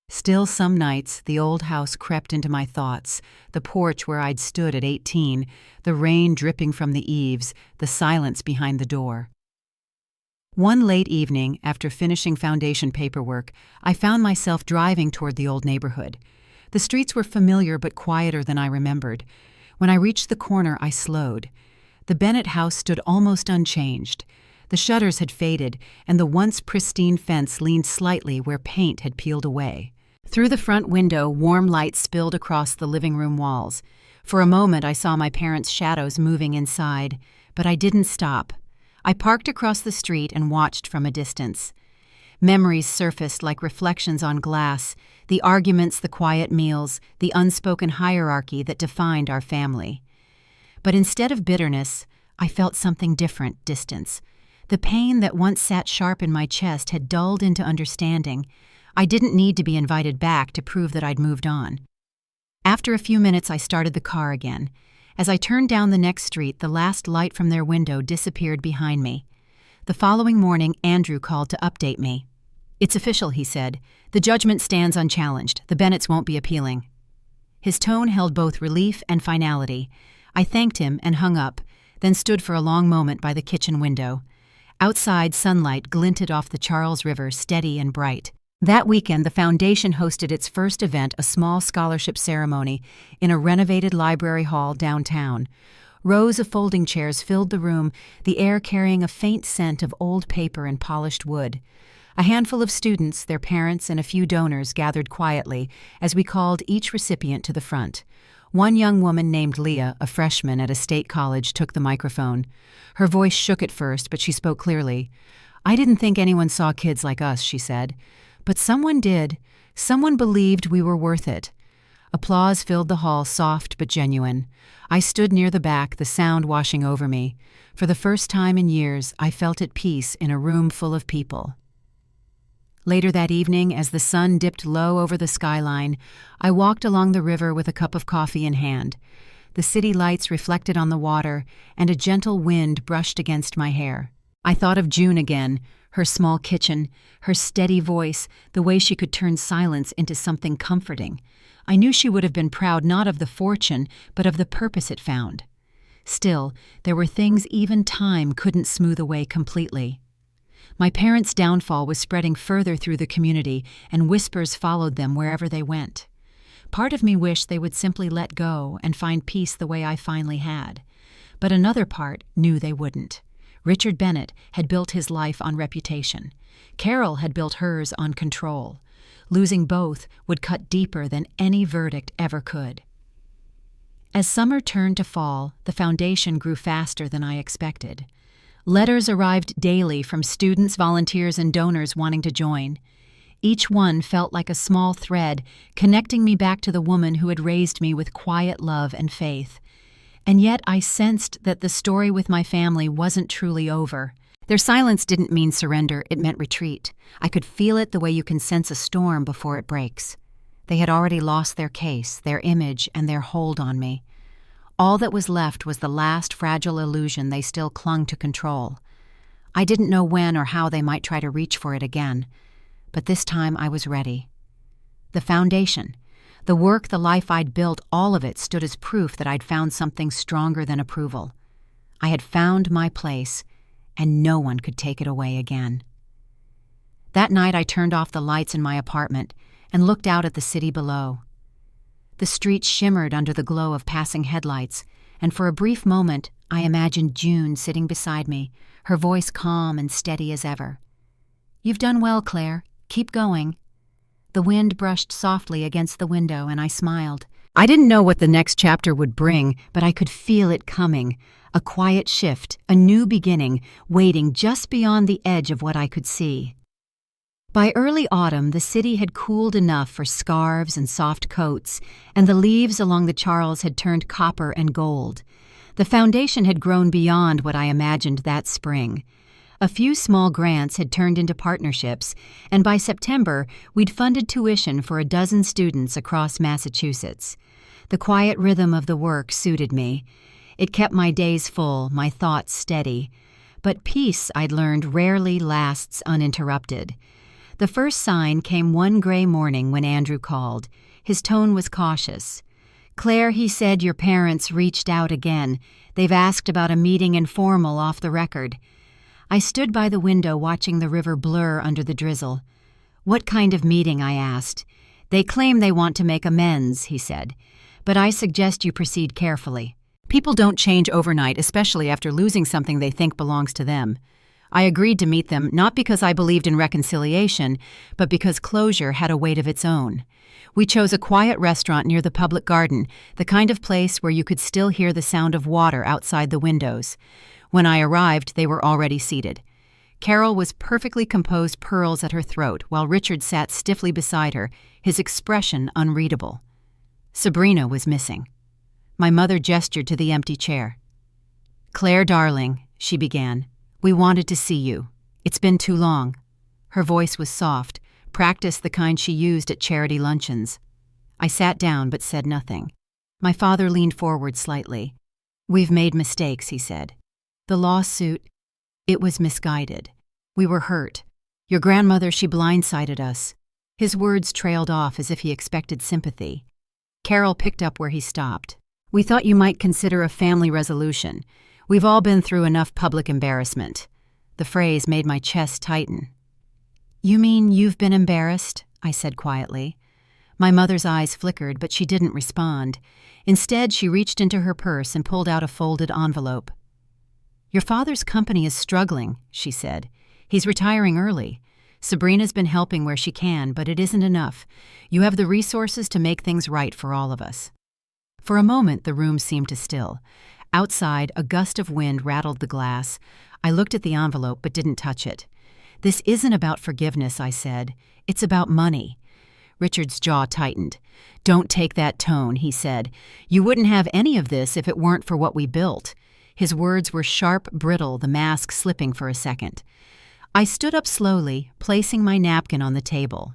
Still, some nights, the old house crept into my thoughts, the porch where I'd stood at 18, the rain dripping from the eaves, the silence behind the door. One late evening, after finishing foundation paperwork, I found myself driving toward the old neighborhood. The streets were familiar but quieter than I remembered. When I reached the corner, I slowed. The Bennett house stood almost unchanged. The shutters had faded, and the once pristine fence leaned slightly where paint had peeled away. Through the front window, warm light spilled across the living room walls. For a moment, I saw my parents' shadows moving inside, but I didn't stop. I parked across the street and watched from a distance. Memories surfaced like reflections on glass, the arguments, the quiet meals, the unspoken hierarchy that defined our family. But instead of bitterness, I felt something different, distance. The pain that once sat sharp in my chest had dulled into understanding. I didn't need to be invited back to prove that I'd moved on. After a few minutes, I started the car again. As I turned down the next street, the last light from their window disappeared behind me. The following morning, Andrew called to update me. "It's official," he said. "The judgment stands unchallenged. The Bennetts won't be appealing." His tone held both relief and finality. I thanked him and hung up, then stood for a long moment by the kitchen window. Outside, sunlight glinted off the Charles River, steady and bright. That weekend, the foundation hosted its first event, a small scholarship ceremony, in a renovated library hall downtown. Rows of folding chairs filled the room, the air carrying a faint scent of old paper and polished wood. A handful of students, their parents, and a few donors gathered quietly as we called each recipient to the front. One young woman named Leah, a freshman at a state college, took the microphone. Her voice shook at first, but she spoke clearly. "I didn't think anyone saw kids like us," she said. "But someone did. Someone believed we were worth it." Applause filled the hall, soft but genuine. I stood near the back, the sound washing over me. For the first time in years, I felt at peace in a room full of people. Later that evening, as the sun dipped low over the skyline, I walked along the river with a cup of coffee in hand. The city lights reflected on the water, and a gentle wind brushed against my hair. I thought of June again, her small kitchen, her steady voice, the way she could turn silence into something comforting. I knew she would have been proud not of the fortune, but of the purpose it found. Still, there were things even time couldn't smooth away completely. My parents' downfall was spreading further through the community, and whispers followed them wherever they went. Part of me wished they would simply let go and find peace the way I finally had. But another part knew they wouldn't. Richard Bennett had built his life on reputation. Carol had built hers on control. Losing both would cut deeper than any verdict ever could. As summer turned to fall, the foundation grew faster than I expected. Letters arrived daily from students, volunteers, and donors wanting to join. Each one felt like a small thread connecting me back to the woman who had raised me with quiet love and faith. And yet I sensed that the story with my family wasn't truly over. Their silence didn't mean surrender, it meant retreat. I could feel it the way you can sense a storm before it breaks. They had already lost their case, their image, and their hold on me. All that was left was the last fragile illusion they still clung to control. I didn't know when or how they might try to reach for it again, but this time I was ready. The foundation, the work, the life I'd built, all of it stood as proof that I'd found something stronger than approval. I had found my place, and no one could take it away again. That night I turned off the lights in my apartment and looked out at the city below. The street shimmered under the glow of passing headlights, and for a brief moment I imagined June sitting beside me, her voice calm and steady as ever. "You've done well, Claire. Keep going." The wind brushed softly against the window, and I smiled. I didn't know what the next chapter would bring, but I could feel it coming. A quiet shift, a new beginning, waiting just beyond the edge of what I could see. By early autumn, the city had cooled enough for scarves and soft coats, and the leaves along the Charles had turned copper and gold. The foundation had grown beyond what I imagined that spring. A few small grants had turned into partnerships, and by September, we'd funded tuition for a dozen students across Massachusetts. The quiet rhythm of the work suited me. It kept my days full, my thoughts steady. But peace, I'd learned, rarely lasts uninterrupted. The first sign came one gray morning when Andrew called. His tone was cautious. "Claire," he said, "your parents reached out again. They've asked about a meeting informal off the record." I stood by the window watching the river blur under the drizzle. "What kind of meeting?" I asked. "They claim they want to make amends," he said, "but I suggest you proceed carefully. People don't change overnight, especially after losing something they think belongs to them." I agreed to meet them not because I believed in reconciliation, but because closure had a weight of its own. We chose a quiet restaurant near the public garden, the kind of place where you could still hear the sound of water outside the windows. When I arrived, they were already seated. Carol was perfectly composed, pearls at her throat, while Richard sat stiffly beside her, his expression unreadable. Sabrina was missing. My mother gestured to the empty chair. "Claire, darling," she began, "we wanted to see you. It's been too long." Her voice was soft, practiced the kind she used at charity luncheons. I sat down but said nothing. My father leaned forward slightly. "We've made mistakes," he said. "The lawsuit, it was misguided. We were hurt. Your grandmother, she blindsided us." His words trailed off as if he expected sympathy. Carol picked up where he stopped. "We thought you might consider a family resolution. We've all been through enough public embarrassment." The phrase made my chest tighten. "You mean you've been embarrassed?" I said quietly. My mother's eyes flickered, but she didn't respond. Instead, she reached into her purse and pulled out a folded envelope. "Your father's company is struggling," she said. "He's retiring early. Sabrina's been helping where she can, but it isn't enough. You have the resources to make things right for all of us." For a moment, the room seemed to still. Outside, a gust of wind rattled the glass. I looked at the envelope but didn't touch it. "This isn't about forgiveness," I said. "It's about money." Richard's jaw tightened. "Don't take that tone," he said. "You wouldn't have any of this if it weren't for what we built." His words were sharp, brittle, the mask slipping for a second. I stood up slowly, placing my napkin on the table.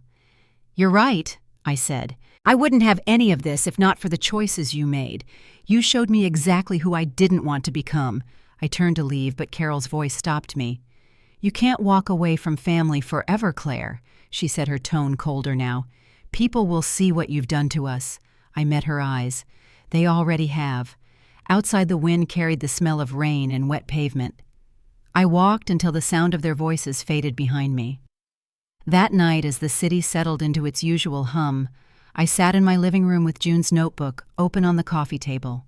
"You're right," I said. "I wouldn't have any of this if not for the choices you made. You showed me exactly who I didn't want to become." I turned to leave, but Carol's voice stopped me. "You can't walk away from family forever, Claire," she said, her tone colder now. "People will see what you've done to us." I met her eyes. "They already have." Outside, the wind carried the smell of rain and wet pavement. I walked until the sound of their voices faded behind me. That night, as the city settled into its usual hum, I sat in my living room with June's notebook open on the coffee table.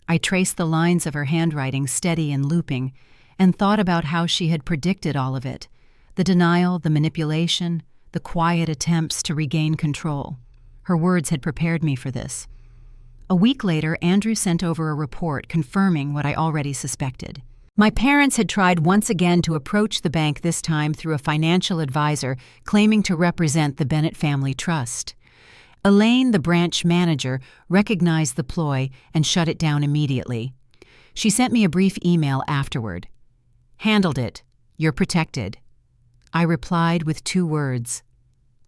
I traced the lines of her handwriting, steady and looping, and thought about how she had predicted all of it, the denial, the manipulation, the quiet attempts to regain control. Her words had prepared me for this. A week later, Andrew sent over a report confirming what I already suspected. My parents had tried once again to approach the bank, this time through a financial advisor claiming to represent the Bennett family trust. Elaine, the branch manager, recognized the ploy and shut it down immediately. She sent me a brief email afterward. "Handled it. You're protected." I replied with 2 words.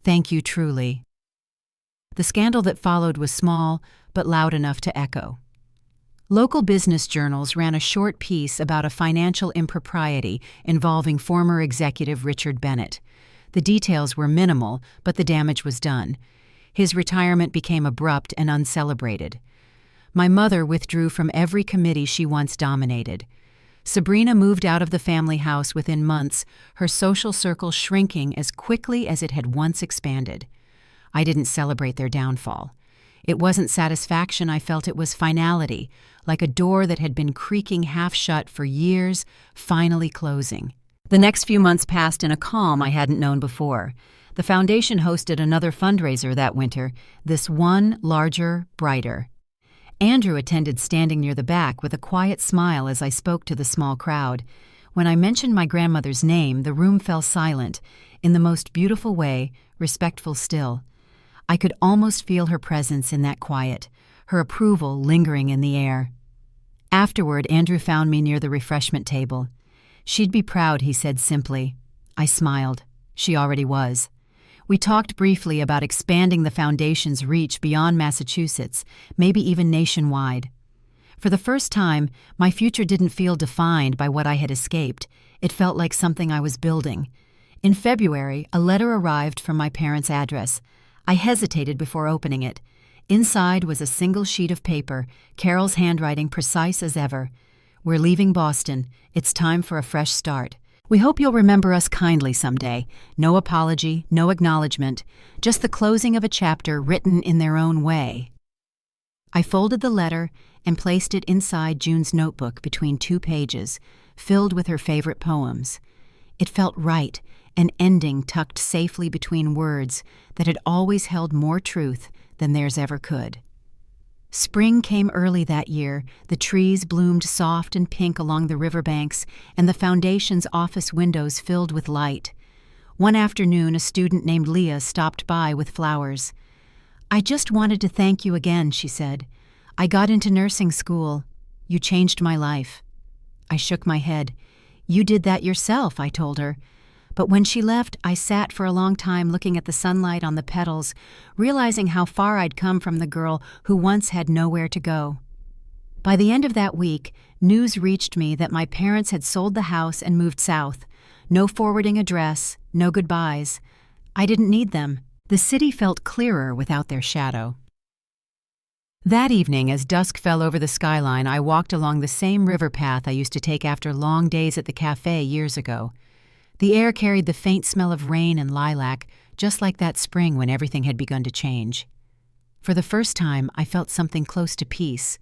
"Thank you truly." The scandal that followed was small, but loud enough to echo. Local business journals ran a short piece about a financial impropriety involving former executive Richard Bennett. The details were minimal, but the damage was done. His retirement became abrupt and uncelebrated. My mother withdrew from every committee she once dominated. Sabrina moved out of the family house within months, her social circle shrinking as quickly as it had once expanded. I didn't celebrate their downfall. It wasn't satisfaction, I felt it was finality, like a door that had been creaking half shut for years, finally closing. The next few months passed in a calm I hadn't known before. The foundation hosted another fundraiser that winter, this one larger, brighter. Andrew attended, standing near the back with a quiet smile as I spoke to the small crowd. When I mentioned my grandmother's name, the room fell silent, in the most beautiful way, respectful still. I could almost feel her presence in that quiet, her approval lingering in the air. Afterward, Andrew found me near the refreshment table. "She'd be proud," he said simply. I smiled. She already was. We talked briefly about expanding the foundation's reach beyond Massachusetts, maybe even nationwide. For the first time, my future didn't feel defined by what I had escaped. It felt like something I was building. In February, a letter arrived from my parents' address. I hesitated before opening it. Inside was a single sheet of paper, Carol's handwriting precise as ever. "We're leaving Boston. It's time for a fresh start. We hope you'll remember us kindly someday. No apology, no acknowledgement, just the closing of a chapter written in their own way. I folded the letter and placed it inside June's notebook between 2 pages, filled with her favorite poems. It felt right, an ending tucked safely between words that had always held more truth than theirs ever could. Spring came early that year. The trees bloomed soft and pink along the riverbanks, and the foundation's office windows filled with light. One afternoon, a student named Leah stopped by with flowers. "I just wanted to thank you again," she said. "I got into nursing school. You changed my life." I shook my head. "You did that yourself," I told her. But when she left, I sat for a long time looking at the sunlight on the petals, realizing how far I'd come from the girl who once had nowhere to go. By the end of that week, news reached me that my parents had sold the house and moved south. No forwarding address, no goodbyes. I didn't need them. The city felt clearer without their shadow. That evening, as dusk fell over the skyline, I walked along the same river path I used to take after long days at the cafe years ago. The air carried the faint smell of rain and lilac, just like that spring when everything had begun to change. For the first time, I felt something close to peace,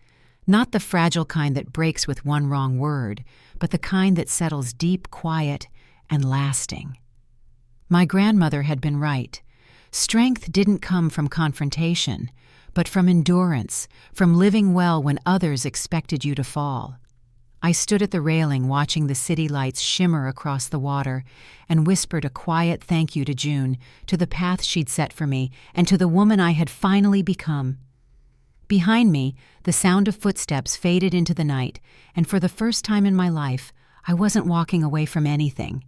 not the fragile kind that breaks with one wrong word, but the kind that settles deep, quiet, and lasting. My grandmother had been right. Strength didn't come from confrontation, but from endurance, from living well when others expected you to fall. I stood at the railing watching the city lights shimmer across the water and whispered a quiet thank you to June, to the path she'd set for me, and to the woman I had finally become. Behind me, the sound of footsteps faded into the night, and for the first time in my life, I wasn't walking away from anything.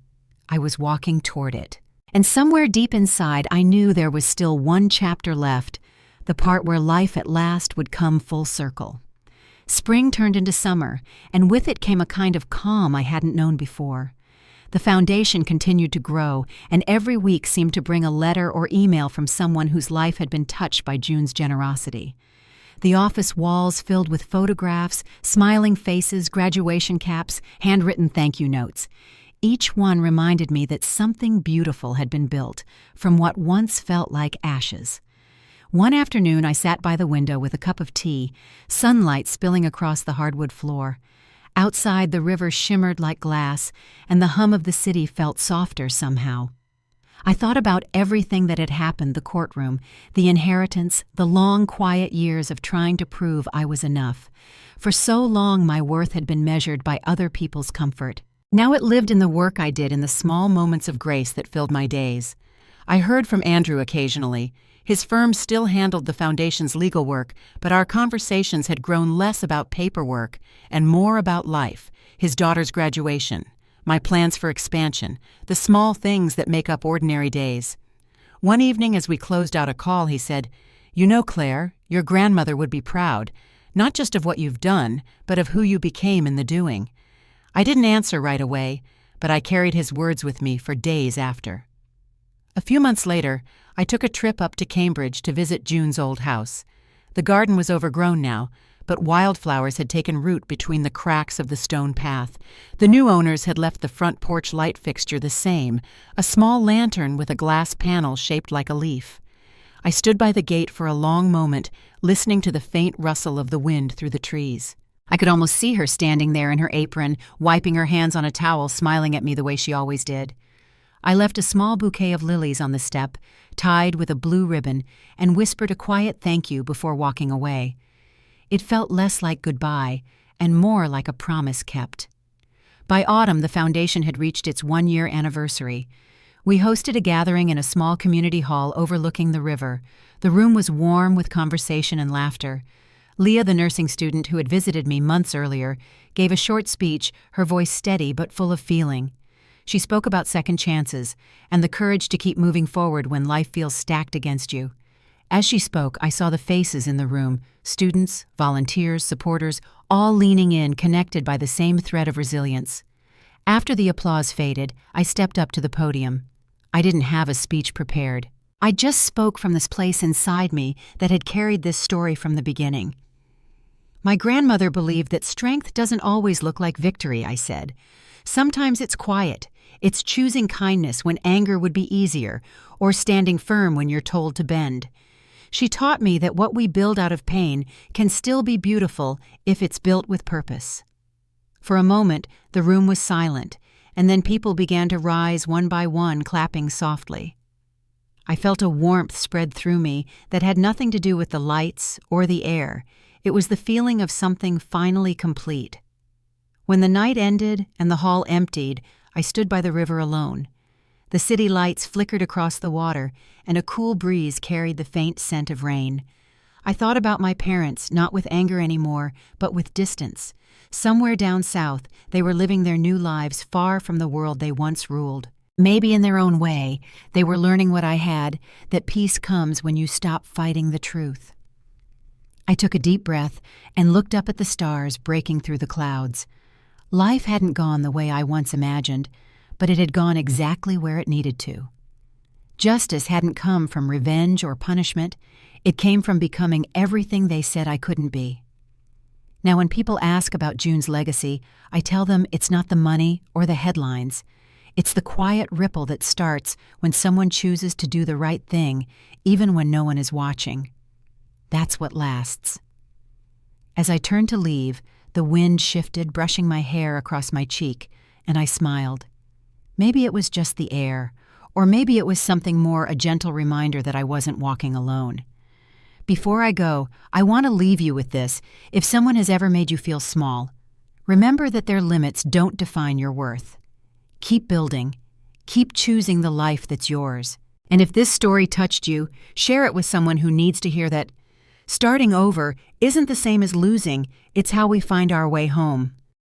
I was walking toward it. And somewhere deep inside, I knew there was still one chapter left, the part where life at last would come full circle. Spring turned into summer, and with it came a kind of calm I hadn't known before. The foundation continued to grow, and every week seemed to bring a letter or email from someone whose life had been touched by June's generosity. The office walls filled with photographs, smiling faces, graduation caps, handwritten thank you notes. Each one reminded me that something beautiful had been built from what once felt like ashes. One afternoon, I sat by the window with a cup of tea, sunlight spilling across the hardwood floor. Outside, the river shimmered like glass, and the hum of the city felt softer somehow. I thought about everything that had happened: the courtroom, the inheritance, the long, quiet years of trying to prove I was enough. For so long, my worth had been measured by other people's comfort. Now it lived in the work I did, in the small moments of grace that filled my days. I heard from Andrew occasionally. His firm still handled the foundation's legal work, but our conversations had grown less about paperwork and more about life, his daughter's graduation, my plans for expansion, the small things that make up ordinary days. One evening as we closed out a call, he said, "You know, Claire, your grandmother would be proud, not just of what you've done, but of who you became in the doing." I didn't answer right away, but I carried his words with me for days after. A few months later, I took a trip up to Cambridge to visit June's old house. The garden was overgrown now, but wildflowers had taken root between the cracks of the stone path. The new owners had left the front porch light fixture the same, a small lantern with a glass panel shaped like a leaf. I stood by the gate for a long moment, listening to the faint rustle of the wind through the trees. I could almost see her standing there in her apron, wiping her hands on a towel, smiling at me the way she always did. I left a small bouquet of lilies on the step, tied with a blue ribbon, and whispered a quiet thank you before walking away. It felt less like goodbye and more like a promise kept. By autumn, the foundation had reached its 1-year anniversary. We hosted a gathering in a small community hall overlooking the river. The room was warm with conversation and laughter. Leah, the nursing student who had visited me months earlier, gave a short speech, her voice steady but full of feeling. She spoke about second chances and the courage to keep moving forward when life feels stacked against you. As she spoke, I saw the faces in the room, students, volunteers, supporters, all leaning in, connected by the same thread of resilience. After the applause faded, I stepped up to the podium. I didn't have a speech prepared. I just spoke from this place inside me that had carried this story from the beginning. My grandmother believed that strength doesn't always look like victory, I said. Sometimes it's quiet. It's choosing kindness when anger would be easier, or standing firm when you're told to bend. She taught me that what we build out of pain can still be beautiful if it's built with purpose. For a moment, the room was silent, and then people began to rise one by one, clapping softly. I felt a warmth spread through me that had nothing to do with the lights or the air. It was the feeling of something finally complete. When the night ended and the hall emptied, I stood by the river alone. The city lights flickered across the water, and a cool breeze carried the faint scent of rain. I thought about my parents, not with anger anymore, but with distance. Somewhere down south, they were living their new lives far from the world they once ruled. Maybe in their own way, they were learning what I had, that peace comes when you stop fighting the truth. I took a deep breath and looked up at the stars breaking through the clouds. Life hadn't gone the way I once imagined, but it had gone exactly where it needed to. Justice hadn't come from revenge or punishment. It came from becoming everything they said I couldn't be. Now, when people ask about June's legacy, I tell them it's not the money or the headlines. It's the quiet ripple that starts when someone chooses to do the right thing, even when no one is watching. That's what lasts. As I turned to leave, the wind shifted, brushing my hair across my cheek, and I smiled. Maybe it was just the air, or maybe it was something more, a gentle reminder that I wasn't walking alone. Before I go, I want to leave you with this. If someone has ever made you feel small, remember that their limits don't define your worth. Keep building. Keep choosing the life that's yours. And if this story touched you, share it with someone who needs to hear that starting over isn't the same as losing. It's how we find our way home.